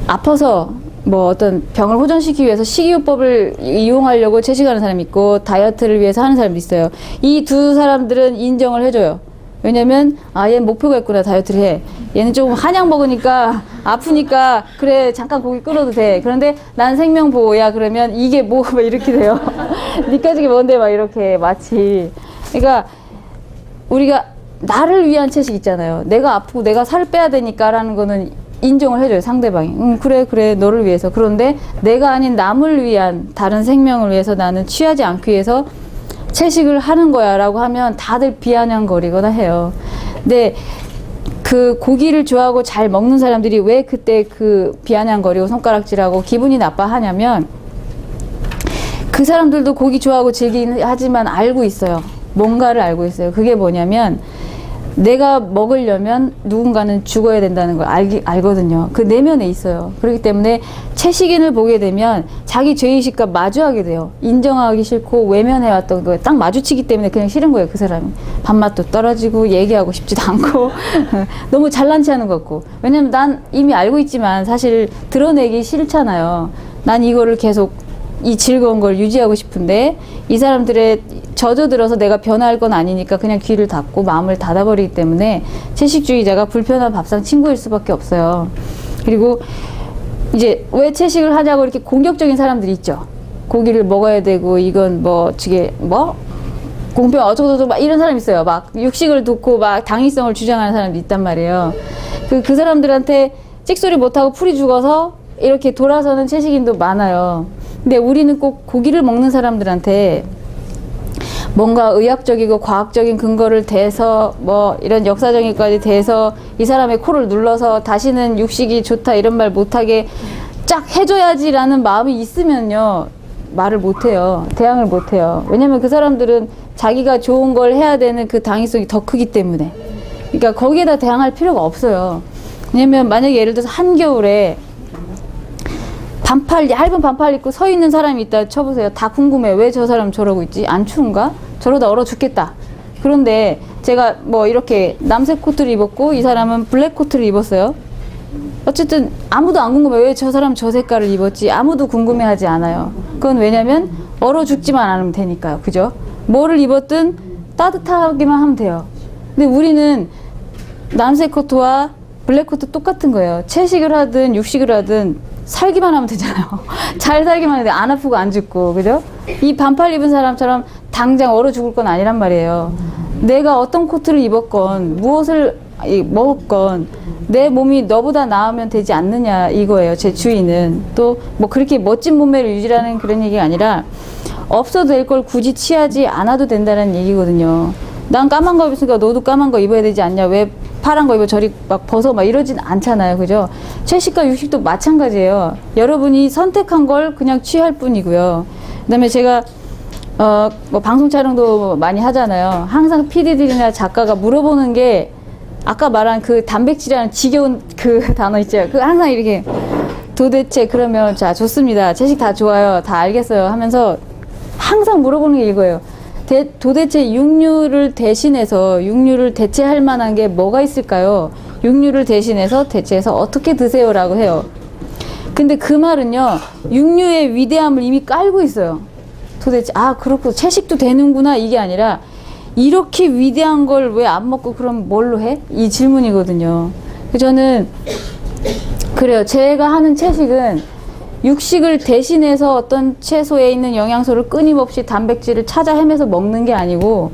아파서 뭐 어떤 병을 호전시키기 위해서 식이요법을 이용하려고 채식하는 사람이 있고 다이어트를 위해서 하는 사람이 있어요. 이 두 사람들은 인정을 해줘요. 왜냐면 얘는 목표가 있구나. 다이어트를 해. 얘는 조금 한약 먹으니까 아프니까 그래 잠깐 고기 끊어도 돼. 그런데 난 생명보호야. 그러면 이게 뭐 막 이렇게 돼요. 니까지게 뭔데 막 이렇게 마치. 그러니까 우리가 나를 위한 채식 있잖아요. 내가 아프고 내가 살을 빼야 되니까 라는 거는 인정을 해줘요. 상대방이. 그래 너를 위해서. 그런데 내가 아닌 남을 위한 다른 생명을 위해서 나는 취하지 않기 위해서 채식을 하는 거야 라고 하면 다들 비아냥거리거나 해요. 근데 그 고기를 좋아하고 잘 먹는 사람들이 왜 그때 그 비아냥거리고 손가락질하고 기분이 나빠하냐면, 그 사람들도 고기 좋아하고 즐기긴 하지만 알고 있어요. 뭔가를 알고 있어요. 그게 뭐냐면 내가 먹으려면 누군가는 죽어야 된다는 걸 알거든요. 그 내면에 있어요. 그렇기 때문에 채식인을 보게 되면 자기 죄의식과 마주하게 돼요. 인정하기 싫고 외면해왔던 거에 딱 마주치기 때문에 그냥 싫은 거예요. 그 사람이. 밥맛도 떨어지고 얘기하고 싶지도 않고 너무 잘난 체하는 것 같고. 왜냐면 난 이미 알고 있지만 사실 드러내기 싫잖아요. 난 이거를 계속 이 즐거운 걸 유지하고 싶은데 이 사람들의 젖어들어서 내가 변할 건 아니니까 그냥 귀를 닫고 마음을 닫아버리기 때문에 채식주의자가 불편한 밥상 친구일 수밖에 없어요. 그리고 이제 왜 채식을 하냐고 이렇게 공격적인 사람들이 있죠. 고기를 먹어야 되고 이건 뭐 저게 뭐 공평 어쩌고저쩌고 막 이런 사람 있어요. 막 육식을 돕고 막 당위성을 주장하는 사람도 있단 말이에요. 그 사람들한테 찍소리 못하고 풀이 죽어서 이렇게 돌아서는 채식인도 많아요. 근데 우리는 꼭 고기를 먹는 사람들한테 뭔가 의학적이고 과학적인 근거를 대서 뭐 이런 역사적인까지 대서 이 사람의 코를 눌러서 다시는 육식이 좋다 이런 말 못하게 쫙 해줘야지라는 마음이 있으면요 말을 못해요. 대항을 못해요. 왜냐면 그 사람들은 자기가 좋은 걸 해야 되는 그 당위성이 더 크기 때문에. 그러니까 거기에다 대항할 필요가 없어요. 왜냐면 만약에 예를 들어서 한겨울에 얇은 반팔 입고 서 있는 사람이 있다 쳐보세요. 다 궁금해. 왜 저 사람 저러고 있지? 안 추운가? 저러다 얼어 죽겠다. 그런데 제가 뭐 이렇게 남색 코트를 입었고 이 사람은 블랙 코트를 입었어요. 어쨌든 아무도 안 궁금해. 왜 저 사람 저 색깔을 입었지? 아무도 궁금해하지 않아요. 그건 왜냐면 얼어 죽지만 않으면 되니까요. 그죠? 뭐를 입었든 따뜻하기만 하면 돼요. 근데 우리는 남색 코트와 블랙 코트 똑같은 거예요. 채식을 하든 육식을 하든 살기만 하면 되잖아요. 잘 살기만 해도 안 아프고 안 죽고, 그죠? 이 반팔 입은 사람처럼 당장 얼어 죽을 건 아니란 말이에요. 내가 어떤 코트를 입었건 무엇을 먹었건 내 몸이 너보다 나으면 되지 않느냐 이거예요. 제 주의는. 또 뭐 그렇게 멋진 몸매를 유지하는 그런 얘기가 아니라 없어도 될 걸 굳이 취하지 않아도 된다는 얘기거든요. 난 까만 거 입으니까 너도 까만 거 입어야 되지 않냐? 왜 파란 거 입어 저리 막 벗어 막 이러진 않잖아요. 그죠? 채식과 육식도 마찬가지예요. 여러분이 선택한 걸 그냥 취할 뿐이고요. 그다음에 제가 뭐 방송 촬영도 많이 하잖아요. 항상 PD들이나 작가가 물어보는 게 아까 말한 그 단백질이라는 지겨운 그 단어 있죠. 그 항상 이렇게 도대체 그러면 자 좋습니다. 채식 다 좋아요. 다 알겠어요. 하면서 항상 물어보는 게 이거예요. 도대체 육류를 대신해서 육류를 대체할 만한 게 뭐가 있을까요? 육류를 대신해서 대체해서 어떻게 드세요라고 해요. 근데 그 말은요, 육류의 위대함을 이미 깔고 있어요. 도대체 그렇고 채식도 되는구나 이게 아니라 이렇게 위대한 걸 왜 안 먹고 그럼 뭘로 해? 이 질문이거든요. 저는 그래요. 제가 하는 채식은 육식을 대신해서 어떤 채소에 있는 영양소를 끊임없이 단백질을 찾아 헤매서 먹는 게 아니고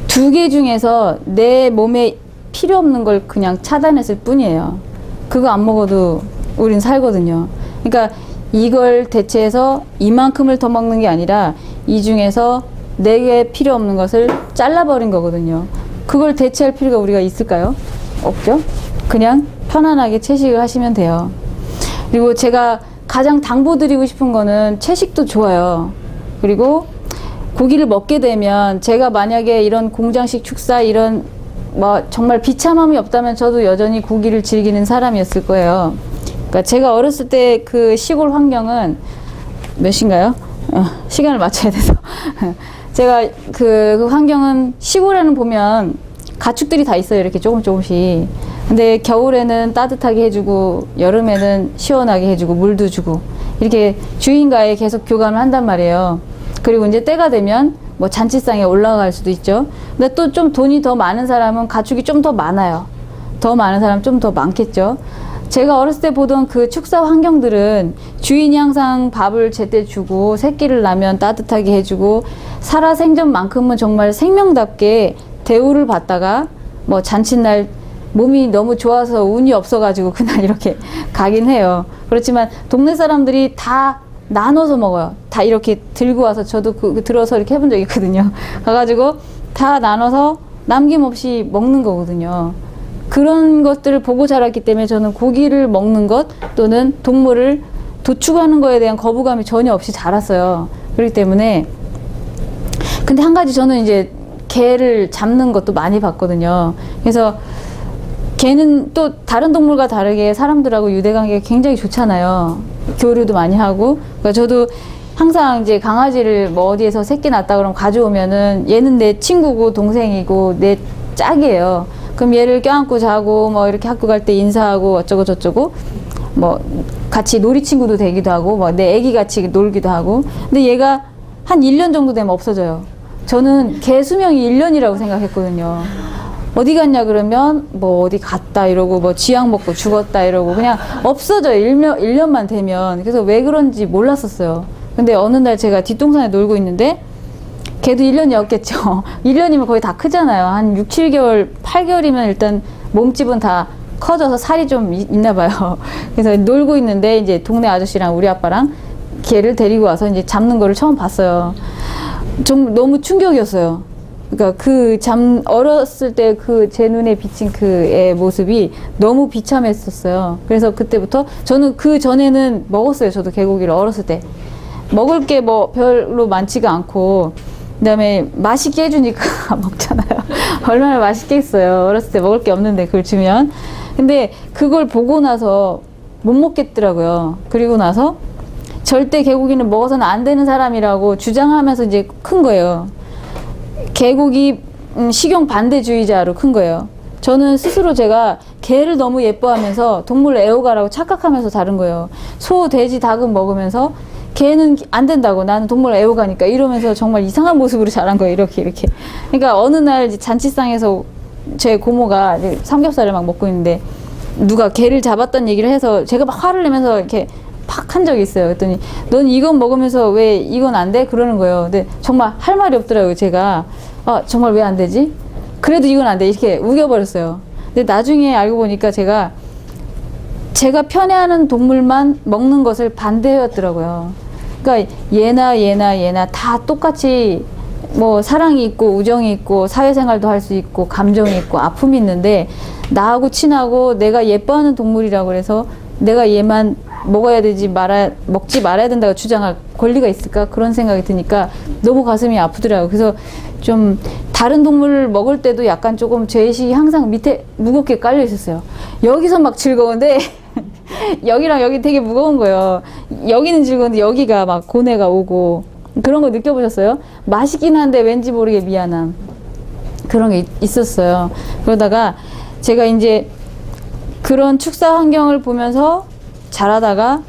두 개 중에서 내 몸에 필요 없는 걸 그냥 차단했을 뿐이에요. 그거 안 먹어도 우린 살거든요. 그러니까 이걸 대체해서 이만큼을 더 먹는 게 아니라 이 중에서 내게 필요 없는 것을 잘라버린 거거든요. 그걸 대체할 필요가 우리가 있을까요? 없죠? 그냥 편안하게 채식을 하시면 돼요. 그리고 제가 가장 당부드리고 싶은 거는 채식도 좋아요. 그리고 고기를 먹게 되면 제가 만약에 이런 공장식 축사 이런 뭐 정말 비참함이 없다면 저도 여전히 고기를 즐기는 사람이었을 거예요. 그러니까 제가 어렸을 때 그 시골 환경은 몇 시인가요? 시간을 맞춰야 돼서 제가 그 환경은 시골에는 보면 가축들이 다 있어요. 이렇게 조금씩. 근데 겨울에는 따뜻하게 해주고 여름에는 시원하게 해주고 물도 주고 이렇게 주인과의 계속 교감을 한단 말이에요. 그리고 이제 때가 되면 뭐 잔치상에 올라갈 수도 있죠. 근데 또 좀 돈이 더 많은 사람은 가축이 좀 더 많아요. 더 많은 사람 좀 더 많겠죠. 제가 어렸을 때 보던 그 축사 환경들은 주인이 항상 밥을 제때 주고 새끼를 낳으면 따뜻하게 해주고 살아생전만큼은 정말 생명답게 대우를 받다가 뭐 잔칫날 몸이 너무 좋아서 운이 없어가지고 그날 이렇게 가긴 해요. 그렇지만 동네 사람들이 다 나눠서 먹어요. 다 이렇게 들고 와서 저도 들어서 이렇게 해본 적이 있거든요. 가가지고 다 나눠서 남김없이 먹는 거거든요. 그런 것들을 보고 자랐기 때문에 저는 고기를 먹는 것 또는 동물을 도축하는 거에 대한 거부감이 전혀 없이 자랐어요. 그렇기 때문에 근데 한 가지 저는 이제 개를 잡는 것도 많이 봤거든요. 그래서 개는 또 다른 동물과 다르게 사람들하고 유대관계가 굉장히 좋잖아요. 교류도 많이 하고. 그러니까 저도 항상 이제 강아지를 뭐 어디에서 새끼 낳았다 그러면 가져오면은 얘는 내 친구고 동생이고 내 짝이에요. 그럼 얘를 껴안고 자고 뭐 이렇게 학교 갈 때 인사하고 어쩌고 저쩌고 뭐 같이 놀이 친구도 되기도 하고 뭐 내 애기 같이 놀기도 하고. 근데 얘가 한 1년 정도 되면 없어져요. 저는 개 수명이 1년이라고 생각했거든요. 어디 갔냐 그러면 뭐 어디 갔다 이러고 뭐 쥐약 먹고 죽었다 이러고 그냥 없어져요. 1년만 되면. 그래서 왜 그런지 몰랐었어요. 근데 어느 날 제가 뒷동산에 놀고 있는데 걔도 1년이었겠죠. 1년이면 거의 다 크잖아요. 한 6, 7개월, 8개월이면 일단 몸집은 다 커져서 살이 좀 있나 봐요. 그래서 놀고 있는데 이제 동네 아저씨랑 우리 아빠랑 걔를 데리고 와서 이제 잡는 거를 처음 봤어요. 좀 너무 충격이었어요. 그러니까 어렸을 때 제 눈에 비친 그 애 모습이 너무 비참했었어요. 그래서 그때부터 저는 그 전에는 먹었어요. 저도 개고기를 어렸을 때. 먹을 게 뭐 별로 많지가 않고 그다음에 맛있게 해주니까 먹잖아요. 얼마나 맛있겠어요. 어렸을 때 먹을 게 없는데 그걸 주면. 근데 그걸 보고 나서 못 먹겠더라고요. 그리고 나서 절대 개고기는 먹어서는 안 되는 사람이라고 주장하면서 이제 큰 거예요. 개고기 식용 반대주의자로 큰 거예요. 저는 스스로 제가 개를 너무 예뻐하면서 동물 애호가라고 착각하면서 자른 거예요. 소, 돼지, 닭은 먹으면서 개는 안 된다고 나는 동물 애호가니까 이러면서 정말 이상한 모습으로 자란 거예요. 이렇게. 그러니까 어느 날 잔치상에서 제 고모가 삼겹살을 막 먹고 있는데 누가 개를 잡았다는 얘기를 해서 제가 막 화를 내면서 이렇게 팍 한 적이 있어요. 그랬더니 넌 이건 먹으면서 왜 이건 안 돼? 그러는 거예요. 근데 정말 할 말이 없더라고요. 제가 정말 왜 안 되지? 그래도 이건 안 돼. 이렇게 우겨버렸어요. 근데 나중에 알고 보니까 제가 편애하는 동물만 먹는 것을 반대였더라고요. 그러니까 얘나 다 똑같이 뭐 사랑이 있고 우정이 있고 사회생활도 할 수 있고 감정이 있고 아픔이 있는데 나하고 친하고 내가 예뻐하는 동물이라고 그래서 내가 얘만 먹어야 되지 먹지 말아야 된다고 주장할 권리가 있을까? 그런 생각이 드니까 너무 가슴이 아프더라고요. 그래서 좀 다른 동물을 먹을 때도 약간 조금 죄의식이 항상 밑에 무겁게 깔려 있었어요. 여기서 막 즐거운데 여기랑 여기 되게 무거운 거예요. 여기는 즐거운데 여기가 막 고뇌가 오고 그런 거 느껴보셨어요? 맛있긴 한데 왠지 모르게 미안함. 그런 게 있었어요. 그러다가 제가 이제 그런 축사 환경을 보면서 자라다가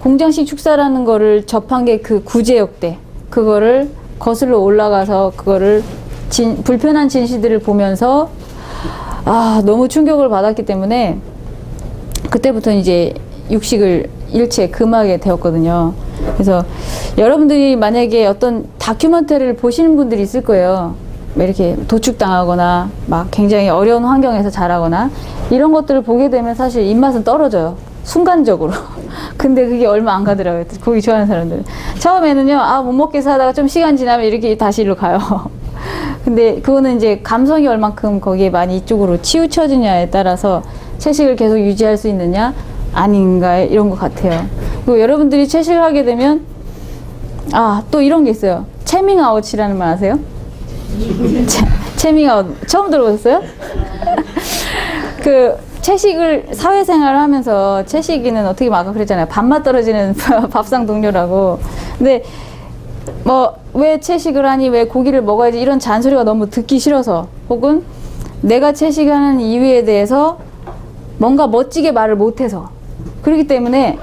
공장식 축사라는 거를 접한 게 그 구제역 때, 그거를 거슬러 올라가서 그거를 불편한 진실들을 보면서 너무 충격을 받았기 때문에 그때부터 이제 육식을 일체 금하게 되었거든요. 그래서 여러분들이 만약에 어떤 다큐멘터리를 보시는 분들이 있을 거예요. 이렇게 도축당하거나 막 굉장히 어려운 환경에서 자라거나 이런 것들을 보게 되면 사실 입맛은 떨어져요. 순간적으로. 근데 그게 얼마 안 가더라고요. 고기 좋아하는 사람들은. 처음에는요, 못 먹겠어 하다가 좀 시간 지나면 이렇게 다시 일로 가요. 근데 그거는 이제 감성이 얼만큼 거기에 많이 이쪽으로 치우쳐지냐에 따라서 채식을 계속 유지할 수 있느냐, 아닌가, 이런 것 같아요. 그리고 여러분들이 채식을 하게 되면, 또 이런 게 있어요. 채밍아웃이라는 말 아세요? 채밍아웃. 처음 들어보셨어요? 채식을 사회생활을 하면서 채식이는 어떻게 막 아까 그랬잖아요. 밥맛 떨어지는 밥상 동료라고. 근데 왜 채식을 하니, 왜 고기를 먹어야지, 이런 잔소리가 너무 듣기 싫어서, 혹은 내가 채식하는 이유에 대해서 뭔가 멋지게 말을 못해서, 그렇기 때문에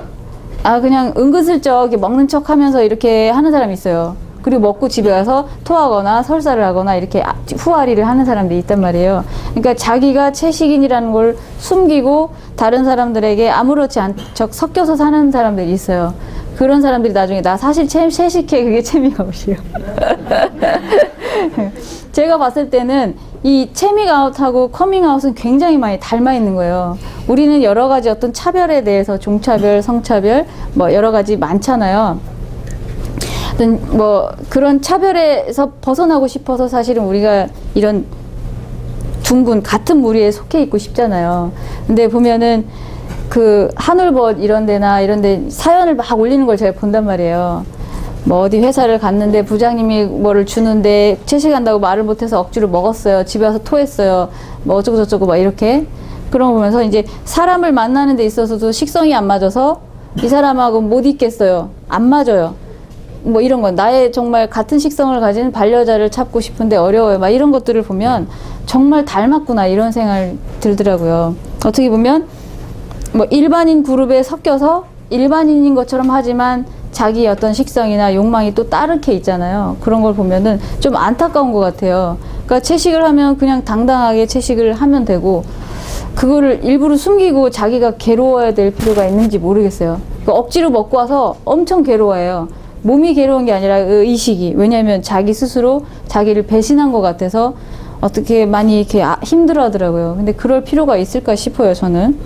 그냥 은근슬쩍 이렇게 먹는 척 하면서 이렇게 하는 사람이 있어요. 그리고 먹고 집에 가서 토하거나 설사를 하거나 이렇게 후아리를 하는 사람들이 있단 말이에요. 그러니까 자기가 채식인이라는 걸 숨기고 다른 사람들에게 아무렇지 않은 척 섞여서 사는 사람들이 있어요. 그런 사람들이 나중에 나 사실 채식해, 그게 채밍아웃이에요. 제가 봤을 때는 이 채밍아웃하고 커밍아웃은 굉장히 많이 닮아 있는 거예요. 우리는 여러 가지 어떤 차별에 대해서 종차별, 성차별 여러 가지 많잖아요. 그런 차별에서 벗어나고 싶어서 사실은 우리가 이런 둥근 같은 무리에 속해 있고 싶잖아요. 근데 보면은 한울벗 이런 데 사연을 막 올리는 걸 제가 본단 말이에요. 어디 회사를 갔는데 부장님이 뭐를 주는데 채식한다고 말을 못해서 억지로 먹었어요. 집에 와서 토했어요. 어쩌고저쩌고 이렇게. 그런 거 보면서 이제 사람을 만나는 데 있어서도 식성이 안 맞아서 이 사람하고 못 있겠어요. 안 맞아요. 이런 건 나의 정말 같은 식성을 가진 반려자를 찾고 싶은데 어려워요. 이런 것들을 보면 정말 닮았구나, 이런 생각이 들더라고요. 어떻게 보면 일반인 그룹에 섞여서 일반인인 것처럼 하지만 자기의 어떤 식성이나 욕망이 또 다르게 있잖아요. 그런 걸 보면은 좀 안타까운 것 같아요. 그러니까 채식을 하면 그냥 당당하게 채식을 하면 되고, 그거를 일부러 숨기고 자기가 괴로워야 될 필요가 있는지 모르겠어요. 그러니까 억지로 먹고 와서 엄청 괴로워해요. 몸이 괴로운 게 아니라 의식이. 왜냐하면 자기 스스로 자기를 배신한 것 같아서 어떻게 많이 이렇게 힘들어 하더라고요. 근데 그럴 필요가 있을까 싶어요, 저는.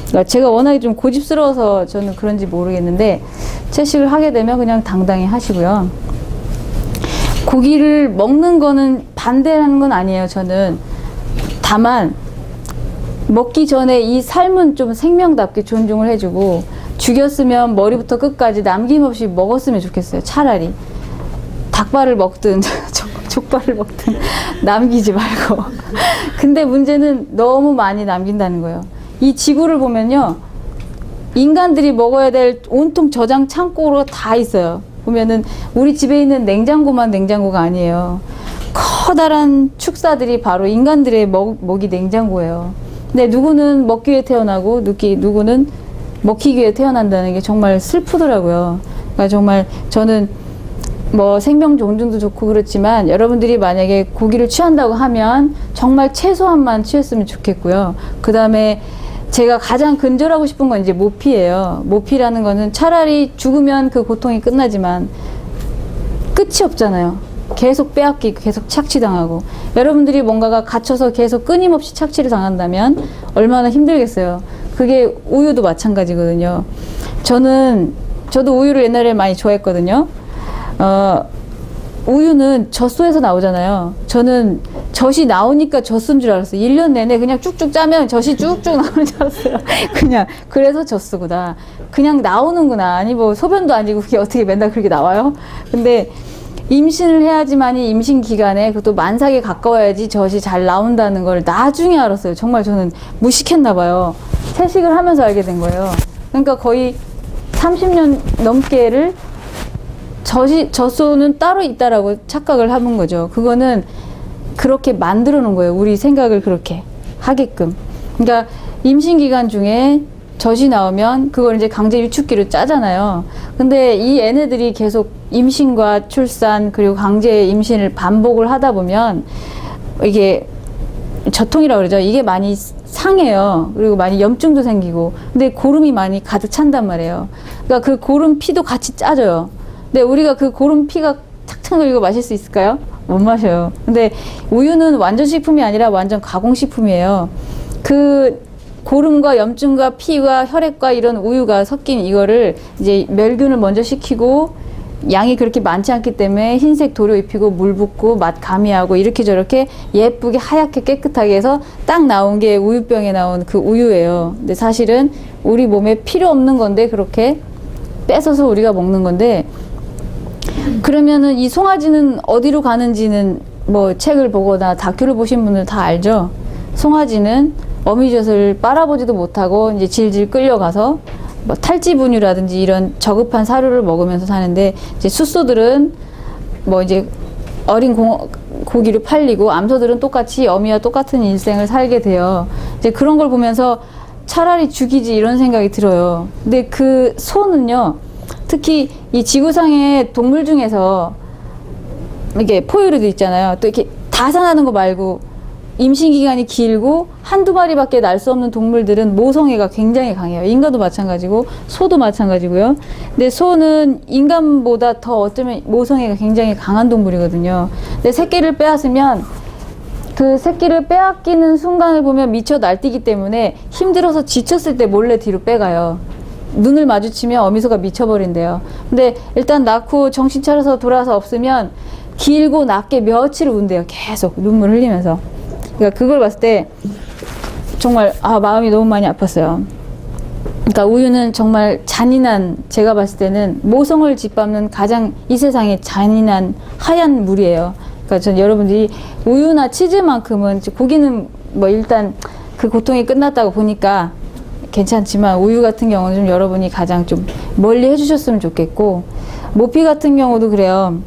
그러니까 제가 워낙에 좀 고집스러워서 저는 그런지 모르겠는데, 채식을 하게 되면 그냥 당당히 하시고요. 고기를 먹는 거는 반대하는 건 아니에요, 저는. 다만, 먹기 전에 이 삶은 좀 생명답게 존중을 해주고, 죽였으면 머리부터 끝까지 남김없이 먹었으면 좋겠어요. 차라리 닭발을 먹든 족발을 먹든 남기지 말고. 근데 문제는 너무 많이 남긴다는 거예요. 이 지구를 보면요, 인간들이 먹어야 될 온통 저장 창고로 다 있어요. 보면은 우리 집에 있는 냉장고만 냉장고가 아니에요. 커다란 축사들이 바로 인간들의 먹이 냉장고예요. 근데 누구는 먹기 위해 태어나고 누구는 먹히기 위해 태어난다는 게 정말 슬프더라고요. 그러니까 정말 저는 생명 존중도 좋고 그렇지만, 여러분들이 만약에 고기를 취한다고 하면 정말 최소한만 취했으면 좋겠고요. 그 다음에 제가 가장 근절하고 싶은 건 이제 모피예요. 모피라는 거는 차라리 죽으면 그 고통이 끝나지만 끝이 없잖아요. 계속 빼앗기고 계속 착취당하고. 여러분들이 뭔가가 갇혀서 계속 끊임없이 착취를 당한다면 얼마나 힘들겠어요. 그게 우유도 마찬가지거든요. 저도 우유를 옛날에 많이 좋아했거든요. 우유는 젖소에서 나오잖아요. 저는 젖이 나오니까 젖소인 줄 알았어요. 1년 내내 그냥 쭉쭉 짜면 젖이 쭉쭉 나오는 줄 알았어요. 그냥 그래서 젖소구나. 그냥 나오는구나. 아니 소변도 아니고 그게 어떻게 맨날 그렇게 나와요? 근데 임신을 해야지만이 임신 기간에, 그것도 만삭에 가까워야지 젖이 잘 나온다는 걸 나중에 알았어요. 정말 저는 무식했나 봐요. 채식을 하면서 알게 된 거예요. 그러니까 거의 30년 넘게를 젖소는 따로 있다라고 착각을 하는 거죠. 그거는 그렇게 만들어 놓은 거예요. 우리 생각을 그렇게 하게끔. 그러니까 임신 기간 중에 젖이 나오면 그걸 이제 강제 유축기로 짜잖아요. 근데 이 애네들이 계속 임신과 출산 그리고 강제 임신을 반복을 하다 보면 이게 저통이라고 그러죠. 이게 많이 상해요. 그리고 많이 염증도 생기고. 근데 고름이 많이 가득 찬단 말이에요. 그러니까 그 고름 피도 같이 짜져요. 근데 우리가 그 고름 피가 착착 흘리고 마실 수 있을까요? 못 마셔요. 근데 우유는 완전 식품이 아니라 완전 가공식품이에요. 그 고름과 염증과 피와 혈액과 이런 우유가 섞인 이거를 이제 멸균을 먼저 시키고 양이 그렇게 많지 않기 때문에 흰색 도료 입히고 물 붓고 맛 가미하고 이렇게 저렇게 예쁘게 하얗게 깨끗하게 해서 딱 나온 게 우유병에 나온 그 우유예요. 근데 사실은 우리 몸에 필요 없는 건데 그렇게 뺏어서 우리가 먹는 건데, 그러면은 이 송아지는 어디로 가는지는 뭐 책을 보거나 다큐를 보신 분들 다 알죠. 송아지는 어미젖을 빨아보지도 못하고 이제 질질 끌려가서 뭐 탈지분유라든지 이런 저급한 사료를 먹으면서 사는데, 이제 숫소들은 뭐 이제 어린 고기를 팔리고 암소들은 똑같이 어미와 똑같은 일생을 살게 돼요. 이제 그런 걸 보면서 차라리 죽이지 이런 생각이 들어요. 근데 그 소는요, 특히 이 지구상의 동물 중에서 이게 포유류도 있잖아요. 또 이렇게 다산하는 거 말고 임신 기간이 길고 한두 마리밖에 날 수 없는 동물들은 모성애가 굉장히 강해요. 인간도 마찬가지고 소도 마찬가지고요. 근데 소는 인간보다 더 어쩌면 모성애가 굉장히 강한 동물이거든요. 근데 새끼를 빼앗으면 그 새끼를 빼앗기는 순간을 보면 미쳐 날뛰기 때문에 힘들어서 지쳤을 때 몰래 뒤로 빼가요. 눈을 마주치면 어미소가 미쳐버린대요. 근데 일단 낳고 정신 차려서 돌아서 없으면 길고 낮게 며칠을 운대요. 계속 눈물 흘리면서. 그러니까 그걸 봤을 때 정말 마음이 너무 많이 아팠어요. 그러니까 우유는 정말 잔인한, 제가 봤을 때는 모성을 짓밟는 가장 이 세상에 잔인한 하얀 물이에요. 그러니까 전 여러분들이 우유나 치즈만큼은, 고기는 뭐 일단 그 고통이 끝났다고 보니까 괜찮지만 우유 같은 경우는 좀 여러분이 가장 좀 멀리 해주셨으면 좋겠고, 모피 같은 경우도 그래요.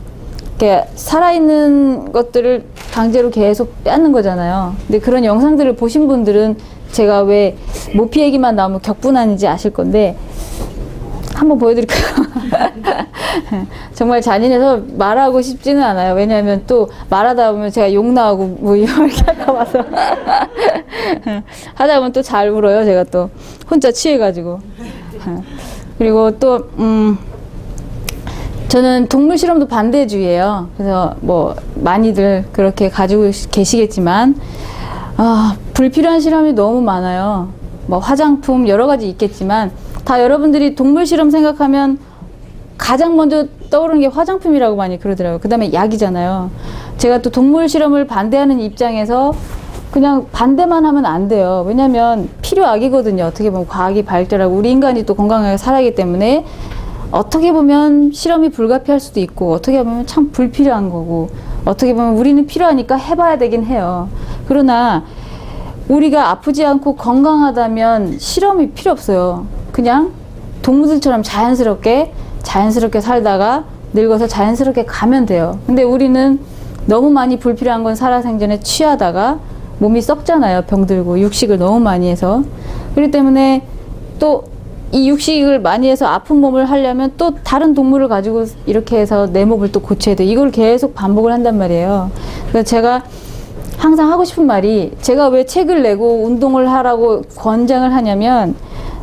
살아있는 것들을 강제로 계속 빼앗는 거잖아요. 근데 그런 영상들을 보신 분들은 제가 왜 모피 얘기만 나오면 격분하는지 아실 건데, 한번 보여드릴까요? 정말 잔인해서 말하고 싶지는 않아요. 왜냐하면 또 말하다 보면 제가 욕 나오고 뭐 이렇게 할까 봐서. 하다 보면 또 잘 울어요. 제가 또 혼자 취해가지고. 그리고 또 저는 동물 실험도 반대주의예요. 그래서 뭐 많이들 그렇게 가지고 계시겠지만 불필요한 실험이 너무 많아요. 뭐 화장품 여러 가지 있겠지만 다 여러분들이 동물 실험 생각하면 가장 먼저 떠오르는 게 화장품이라고 많이 그러더라고요. 그 다음에 약이잖아요. 제가 또 동물 실험을 반대하는 입장에서 그냥 반대만 하면 안 돼요. 왜냐면 필요악이거든요. 어떻게 보면 과학이 발달하고 우리 인간이 또 건강하게 살아야하기 때문에 어떻게 보면 실험이 불가피할 수도 있고, 어떻게 보면 참 불필요한 거고, 어떻게 보면 우리는 필요하니까 해봐야 되긴 해요. 그러나 우리가 아프지 않고 건강하다면 실험이 필요 없어요. 그냥 동물들처럼 자연스럽게 살다가 늙어서 자연스럽게 가면 돼요. 근데 우리는 너무 많이 불필요한 건 살아생전에 취하다가 몸이 썩잖아요. 병들고 육식을 너무 많이 해서. 그렇기 때문에 또 이 육식을 많이 해서 아픈 몸을 하려면 또 다른 동물을 가지고 이렇게 해서 내 몸을 또 고쳐야 돼. 이걸 계속 반복을 한단 말이에요. 그래서 제가 항상 하고 싶은 말이, 제가 왜 책을 내고 운동을 하라고 권장을 하냐면,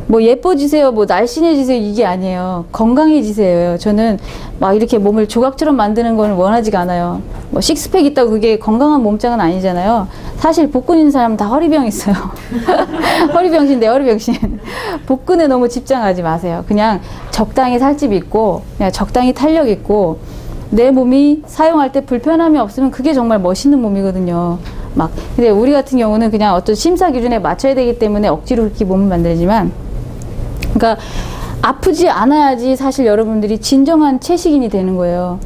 뭐 예뻐지세요, 뭐 날씬해지세요, 이게 아니에요. 건강해지세요. 저는 막 이렇게 몸을 조각처럼 만드는 걸 원하지가 않아요. 뭐 식스팩 있다고 그게 건강한 몸짱은 아니잖아요. 사실 복근 있는 사람은 다 허리병 있어요. 허리병신데 허리병신. 복근에 너무 집중하지 마세요. 그냥 적당히 살집 있고, 그냥 적당히 탄력 있고, 내 몸이 사용할 때 불편함이 없으면 그게 정말 멋있는 몸이거든요. 근데 우리 같은 경우는 그냥 어떤 심사 기준에 맞춰야 되기 때문에 억지로 그렇게 몸을 만들지만, 그러니까 아프지 않아야지 사실 여러분들이 진정한 채식인이 되는 거예요.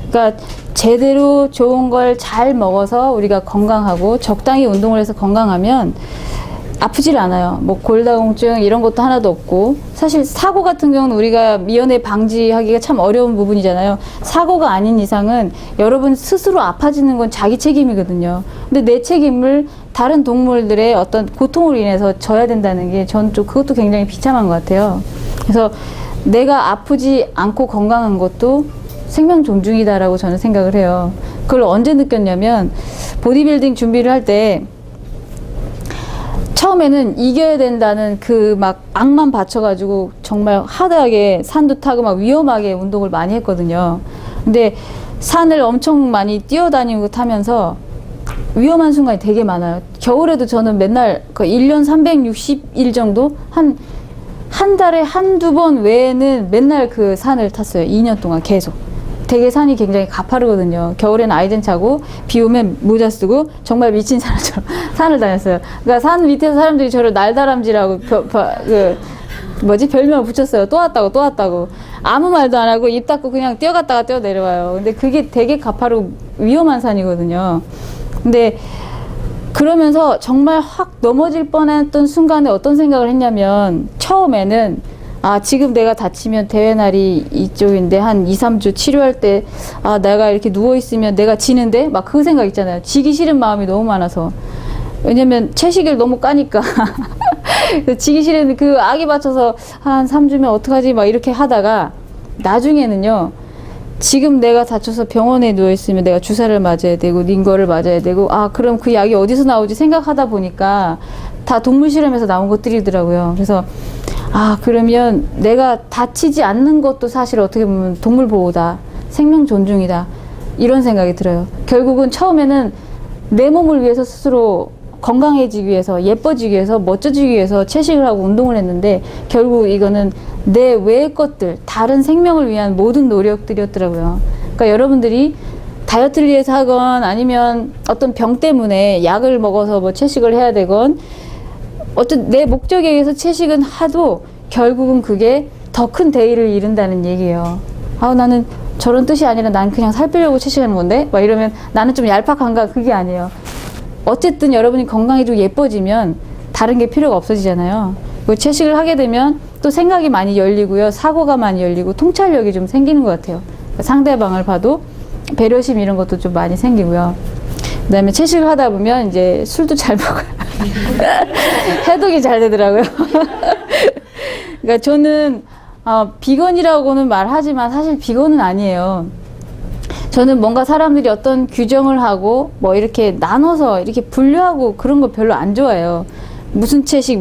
그러니까 제대로 좋은 걸 잘 먹어서 우리가 건강하고 적당히 운동을 해서 건강하면 아프질 않아요. 뭐 골다공증 이런 것도 하나도 없고, 사실 사고 같은 경우는 우리가 미연에 방지하기가 참 어려운 부분이잖아요. 사고가 아닌 이상은 여러분 스스로 아파지는 건 자기 책임이거든요. 근데 내 책임을 다른 동물들의 어떤 고통으로 인해서 져야 된다는 게 전 좀 그것도 굉장히 비참한 것 같아요. 그래서 내가 아프지 않고 건강한 것도 생명 존중이다라고 저는 생각을 해요. 그걸 언제 느꼈냐면, 보디빌딩 준비를 할 때 처음에는 이겨야 된다는 그 막 악만 받쳐가지고 정말 하드하게 산도 타고 막 위험하게 운동을 많이 했거든요. 근데 산을 엄청 많이 뛰어다니고 타면서 위험한 순간이 되게 많아요. 겨울에도 저는 맨날 그 1년 360일 정도? 한 달에 한두 번 외에는 맨날 그 산을 탔어요. 2년 동안 계속. 되게 산이 굉장히 가파르거든요. 겨울에는 아이젠 차고 비 오면 모자 쓰고 정말 미친 사람처럼 산을 다녔어요. 그러니까 산 밑에서 사람들이 저를 날다람쥐라고 별명을 붙였어요. 또 왔다고 또 왔다고. 아무 말도 안 하고 입 닫고 그냥 뛰어갔다가 뛰어 내려와요. 근데 그게 되게 가파르고 위험한 산이거든요. 근데 그러면서 정말 확 넘어질 뻔했던 순간에 어떤 생각을 했냐면, 처음에는 지금 내가 다치면 대회 날이 이쪽인데 한 2, 3주 치료할 때 내가 이렇게 누워있으면 내가 지는데? 막 그 생각 있잖아요. 지기 싫은 마음이 너무 많아서. 왜냐면 채식을 너무 까니까. 지기 싫은 그 악에 받쳐서 한 3주면 어떡하지? 막 이렇게 하다가 나중에는요. 지금 내가 다쳐서 병원에 누워있으면 내가 주사를 맞아야 되고 링거를 맞아야 되고 그럼 그 약이 어디서 나오지 생각하다 보니까 다 동물 실험에서 나온 것들이더라고요. 그래서 그러면 내가 다치지 않는 것도 사실 어떻게 보면 동물 보호다, 생명 존중이다, 이런 생각이 들어요. 결국은 처음에는 내 몸을 위해서 스스로 건강해지기 위해서, 예뻐지기 위해서, 멋져지기 위해서 채식을 하고 운동을 했는데, 결국 이거는 내 외의 것들, 다른 생명을 위한 모든 노력들이었더라고요. 그러니까 여러분들이 다이어트를 위해서 하건 아니면 어떤 병 때문에 약을 먹어서 뭐 채식을 해야 되건, 어떤 내 목적에 의해서 채식은 하도 결국은 그게 더 큰 대의를 이룬다는 얘기예요. 나는 저런 뜻이 아니라 난 그냥 살 빼려고 채식하는 건데? 막 이러면 나는 좀 얄팍한가? 그게 아니에요. 어쨌든 여러분이 건강해지고 예뻐지면 다른 게 필요가 없어지잖아요. 채식을 하게 되면 또 생각이 많이 열리고요. 사고가 많이 열리고 통찰력이 좀 생기는 것 같아요. 상대방을 봐도 배려심 이런 것도 좀 많이 생기고요. 그 다음에 채식을 하다 보면 이제 술도 잘 먹어요. 해독이 잘 되더라고요. 그러니까 저는 비건이라고는 말하지만 사실 비건은 아니에요. 저는 뭔가 사람들이 어떤 규정을 하고 뭐 이렇게 나눠서 이렇게 분류하고 그런 거 별로 안 좋아해요. 무슨 채식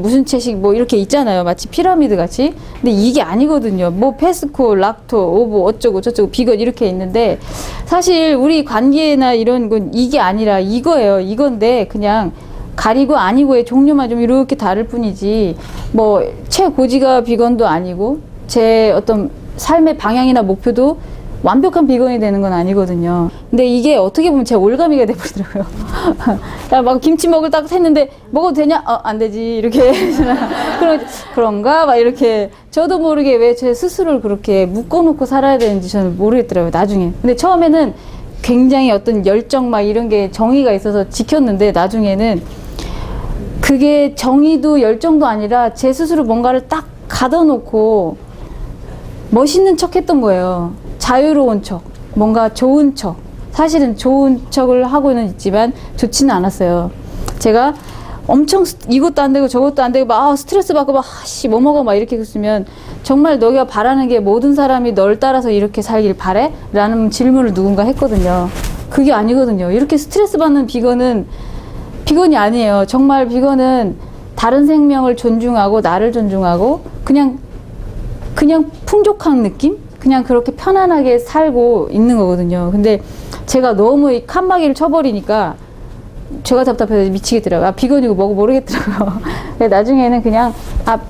뭐 이렇게 있잖아요. 마치 피라미드 같이. 근데 이게 아니거든요. 뭐 페스코, 락토, 오보 어쩌고 저쩌고 비건 이렇게 있는데, 사실 우리 관계나 이런 건 이게 아니라 이거예요. 이건데 그냥 가리고 아니고의 종류만 좀 이렇게 다를 뿐이지, 뭐 최고지가 비건도 아니고 제 어떤 삶의 방향이나 목표도 완벽한 비건이 되는 건 아니거든요. 근데 이게 어떻게 보면 제 올가미가 돼버리더라고요. 막 김치 먹을 딱 했는데 먹어도 되냐? 안 되지. 이렇게. 그런가? 막 이렇게. 저도 모르게 왜 제 스스로를 그렇게 묶어놓고 살아야 되는지 저는 모르겠더라고요, 나중에. 근데 처음에는 굉장히 어떤 열정 막 이런 게 정의가 있어서 지켰는데, 나중에는 그게 정의도 열정도 아니라 제 스스로 뭔가를 딱 가둬놓고 멋있는 척 했던 거예요. 자유로운 척, 뭔가 좋은 척. 사실은 좋은 척을 하고는 있지만 좋지는 않았어요. 제가 엄청 이것도 안 되고 저것도 안 되고 막 스트레스 받고 막 뭐 먹어 막 이렇게 했으면, 정말 너가 바라는 게 모든 사람이 널 따라서 이렇게 살길 바래? 라는 질문을 누군가 했거든요. 그게 아니거든요. 이렇게 스트레스 받는 비건은 비건이 아니에요. 정말 비건은 다른 생명을 존중하고 나를 존중하고 그냥 풍족한 느낌? 그냥 그렇게 편안하게 살고 있는 거거든요. 근데 제가 너무 이 칸막이를 쳐버리니까 제가 답답해서 미치겠더라고요. 비건이고 뭐고 모르겠더라고요. 나중에는 그냥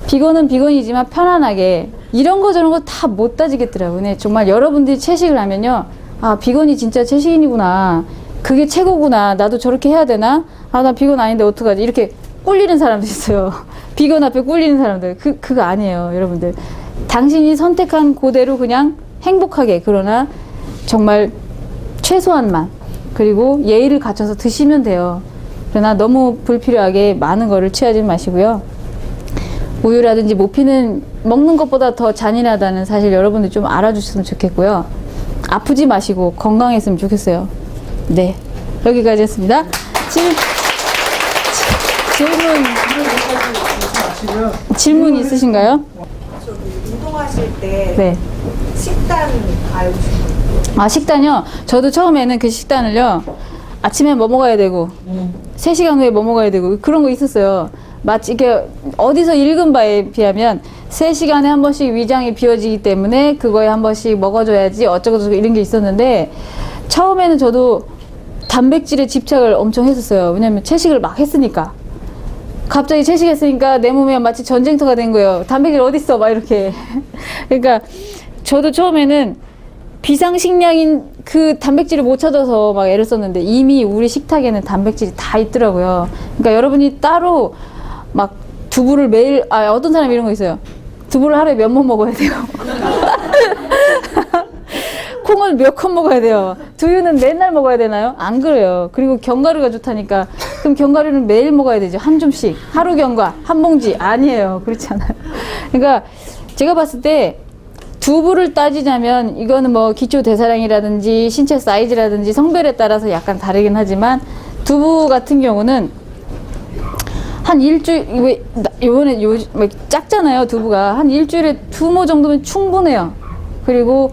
비건은 비건이지만 편안하게, 이런 거 저런 거 다 못 따지겠더라고요. 근데 정말 여러분들이 채식을 하면요, 비건이 진짜 채식인이구나, 그게 최고구나, 나도 저렇게 해야 되나, 나 비건 아닌데 어떡하지, 이렇게 꿀리는 사람들 있어요. 비건 앞에 꿀리는 사람들. 그거 아니에요, 여러분들. 당신이 선택한 그대로 그냥 행복하게, 그러나 정말 최소한만, 그리고 예의를 갖춰서 드시면 돼요. 그러나 너무 불필요하게 많은 거를 취하지 마시고요. 우유라든지 모피는 먹는 것보다 더 잔인하다는 사실 여러분들 좀 알아주셨으면 좋겠고요. 아프지 마시고 건강했으면 좋겠어요. 네, 여기까지였습니다. 질문 있으신가요? 저기 운동하실 때 네. 식단 알고 싶어요. 아, 식단요? 저도 처음에는 그 식단을요, 아침에 뭐 먹어야 되고, 3시간 후에 뭐 먹어야 되고, 그런 거 있었어요. 마치 이게 어디서 읽은 바에 비하면 3시간에 한 번씩 위장이 비워지기 때문에 그거에 한 번씩 먹어줘야지 어쩌고저쩌고 이런 게 있었는데, 처음에는 저도 단백질에 집착을 엄청 했었어요. 왜냐면 채식을 막 했으니까. 갑자기 채식했으니까 내 몸에 마치 전쟁터가 된 거예요. 단백질 어딨어? 막 이렇게. 그러니까 저도 처음에는 비상식량인 그 단백질을 못 찾아서 막 애를 썼는데 이미 우리 식탁에는 단백질이 다 있더라고요. 그러니까 여러분이 따로 막 두부를 매일, 어떤 사람이 이런 거 있어요. 두부를 하루에 몇 번 먹어야 돼요. 콩을 몇 컵 먹어야 돼요. 두유는 맨날 먹어야 되나요? 안 그래요. 그리고 견과류가 좋다니까. 그럼 견과류는 매일 먹어야 되죠. 한 줌씩. 하루 견과, 한 봉지. 아니에요. 그렇지 않아요. 그러니까 제가 봤을 때 두부를 따지자면 이거는 뭐 기초 대사량이라든지 신체 사이즈라든지 성별에 따라서 약간 다르긴 하지만 두부 같은 경우는 한 일주일, 요번에 작잖아요. 두부가. 한 일주일에 2모 정도면 충분해요. 그리고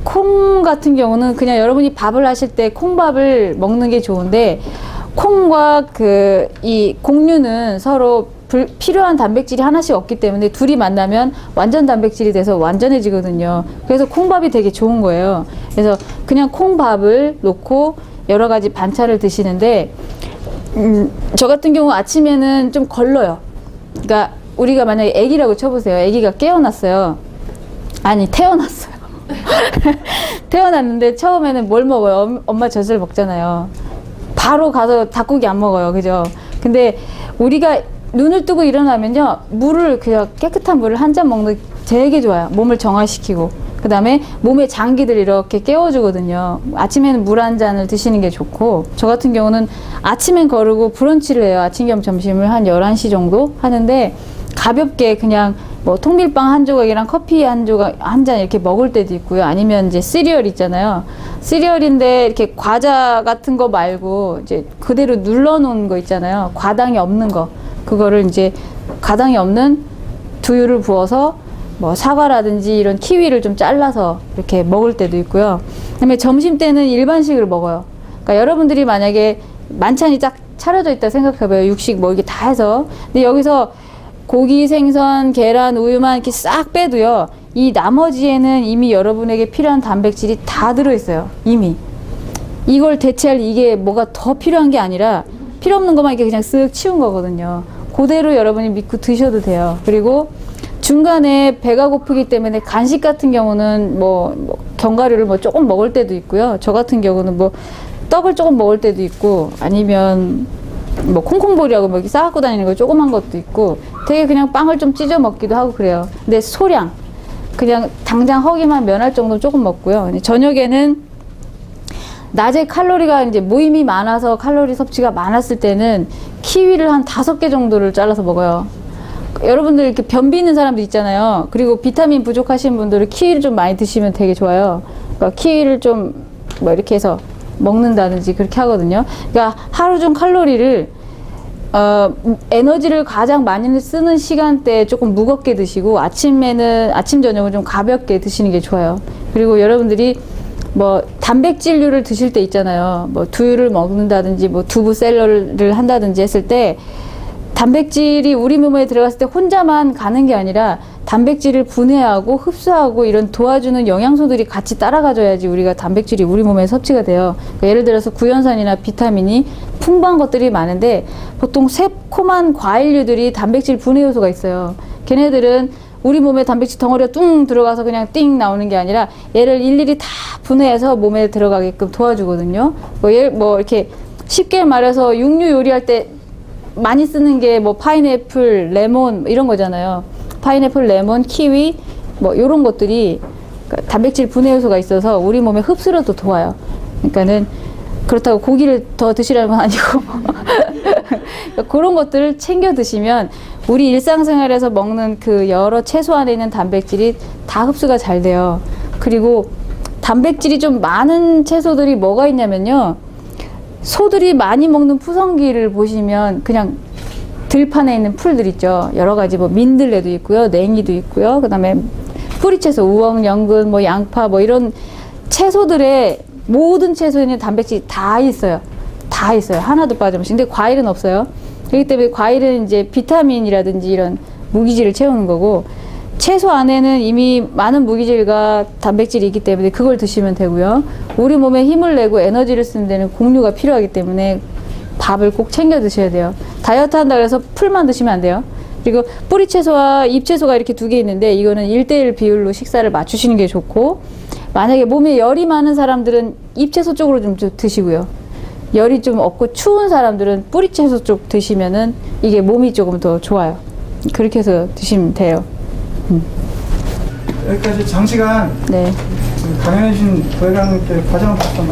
콩 같은 경우는 그냥 여러분이 밥을 하실 때 콩밥을 먹는 게 좋은데, 콩과 이 곡류는 서로 필요한 단백질이 하나씩 없기 때문에 둘이 만나면 완전 단백질이 돼서 완전해지거든요. 그래서 콩밥이 되게 좋은 거예요. 그래서 그냥 콩밥을 놓고 여러 가지 반찬을 드시는데, 저 같은 경우 아침에는 좀 걸러요. 그러니까 우리가 만약에 아기라고 쳐보세요. 아기가 깨어났어요. 아니, 태어났어요. 태어났는데 처음에는 뭘 먹어요? 엄마 젖을 먹잖아요. 바로 가서 닭고기 안 먹어요. 그죠? 근데 우리가 눈을 뜨고 일어나면요, 물을, 그냥 깨끗한 물을 한 잔 먹는 게 되게 좋아요. 몸을 정화시키고. 그 다음에 몸의 장기들 이렇게 깨워주거든요. 아침에는 물 한 잔을 드시는 게 좋고, 저 같은 경우는 아침엔 거르고 브런치를 해요. 아침 겸 점심을 한 11시 정도 하는데, 가볍게 그냥 뭐 통밀빵 한 조각이랑 커피 한 조각, 한 잔 이렇게 먹을 때도 있고요. 아니면 이제 시리얼 있잖아요. 시리얼인데 이렇게 과자 같은 거 말고 이제 그대로 눌러 놓은 거 있잖아요. 과당이 없는 거. 그거를 이제 과당이 없는 두유를 부어서 뭐 사과라든지 이런 키위를 좀 잘라서 이렇게 먹을 때도 있고요. 그다음에 점심 때는 일반식을 먹어요. 그러니까 여러분들이 만약에 만찬이 딱 차려져 있다 생각해봐요. 육식 뭐 이게 다 해서. 근데 여기서 고기, 생선, 계란, 우유만 이렇게 싹 빼도요, 이 나머지에는 이미 여러분에게 필요한 단백질이 다 들어있어요. 이미. 이걸 대체할 이게 뭐가 더 필요한 게 아니라 필요 없는 것만 이렇게 그냥 쓱 치운 거거든요. 그대로 여러분이 믿고 드셔도 돼요. 그리고 중간에 배가 고프기 때문에 간식 같은 경우는 뭐 견과류를 뭐 조금 먹을 때도 있고요. 저 같은 경우는 뭐 떡을 조금 먹을 때도 있고, 아니면 뭐 콩콩볼이라고 뭐 이렇게 싸갖고 다니는 거 조그만 것도 있고, 되게 그냥 빵을 좀 찢어 먹기도 하고 그래요. 근데 소량, 그냥 당장 허기만 면할 정도 조금 먹고요. 저녁에는 낮에 칼로리가 이제 모임이 많아서 칼로리 섭취가 많았을 때는 키위를 한 5개 정도를 잘라서 먹어요. 여러분들 이렇게 변비 있는 사람들 있잖아요. 그리고 비타민 부족하신 분들은 키위를 좀 많이 드시면 되게 좋아요. 그러니까 키위를 좀 뭐 이렇게 해서 먹는다든지 그렇게 하거든요. 그러니까 하루 중 칼로리를 에너지를 가장 많이 쓰는 시간대에 조금 무겁게 드시고, 아침 저녁은 좀 가볍게 드시는 게 좋아요. 그리고 여러분들이 뭐 단백질류를 드실 때 있잖아요. 뭐 두유를 먹는다든지 뭐 두부 샐러드를 한다든지 했을 때 단백질이 우리 몸에 들어갔을 때 혼자만 가는 게 아니라 단백질을 분해하고 흡수하고 이런 도와주는 영양소들이 같이 따라가줘야지 우리가 단백질이 우리 몸에 섭취가 돼요. 그러니까 예를 들어서 구연산이나 비타민이 풍부한 것들이 많은데, 보통 새콤한 과일류들이 단백질 분해 요소가 있어요. 걔네들은 우리 몸에 단백질 덩어리가 뚱 들어가서 그냥 띵 나오는 게 아니라 얘를 일일이 다 분해해서 몸에 들어가게끔 도와주거든요. 뭐 이렇게 쉽게 말해서 육류 요리할 때 많이 쓰는 게 뭐 파인애플, 레몬 이런 거잖아요. 파인애플, 레몬, 키위 뭐 이런 것들이 단백질 분해 요소가 있어서 우리 몸의 흡수를 더 도와요. 그러니까는 그렇다고 고기를 더 드시라는 건 아니고 그러니까 그런 것들을 챙겨 드시면 우리 일상생활에서 먹는 그 여러 채소 안에 있는 단백질이 다 흡수가 잘 돼요. 그리고 단백질이 좀 많은 채소들이 뭐가 있냐면요. 소들이 많이 먹는 푸성기를 보시면 그냥 들판에 있는 풀들 있죠. 여러 가지 뭐 민들레도 있고요. 냉이도 있고요. 그다음에 뿌리채소, 우엉, 연근, 뭐 양파 뭐 이런 채소들의 모든 채소에 있는 단백질이 다 있어요. 다 있어요. 하나도 빠짐없이. 근데 과일은 없어요. 그렇기 때문에 과일은 이제 비타민이라든지 이런 무기질을 채우는 거고 채소 안에는 이미 많은 무기질과 단백질이 있기 때문에 그걸 드시면 되고요. 우리 몸에 힘을 내고 에너지를 쓰는 데는 곡류가 필요하기 때문에 밥을 꼭 챙겨 드셔야 돼요. 다이어트 한다 그래서 풀만 드시면 안 돼요. 그리고 뿌리채소와 잎채소가 이렇게 두 개 있는데 이거는 1:1 비율로 식사를 맞추시는 게 좋고 만약에 몸에 열이 많은 사람들은 잎채소 쪽으로 좀 드시고요. 열이 좀 없고 추운 사람들은 뿌리채소 쪽 드시면은 이게 몸이 조금 더 좋아요. 그렇게 해서 드시면 돼요. 여기까지 장시간 네. 강연해주신 고혜강님께 과정을 봤던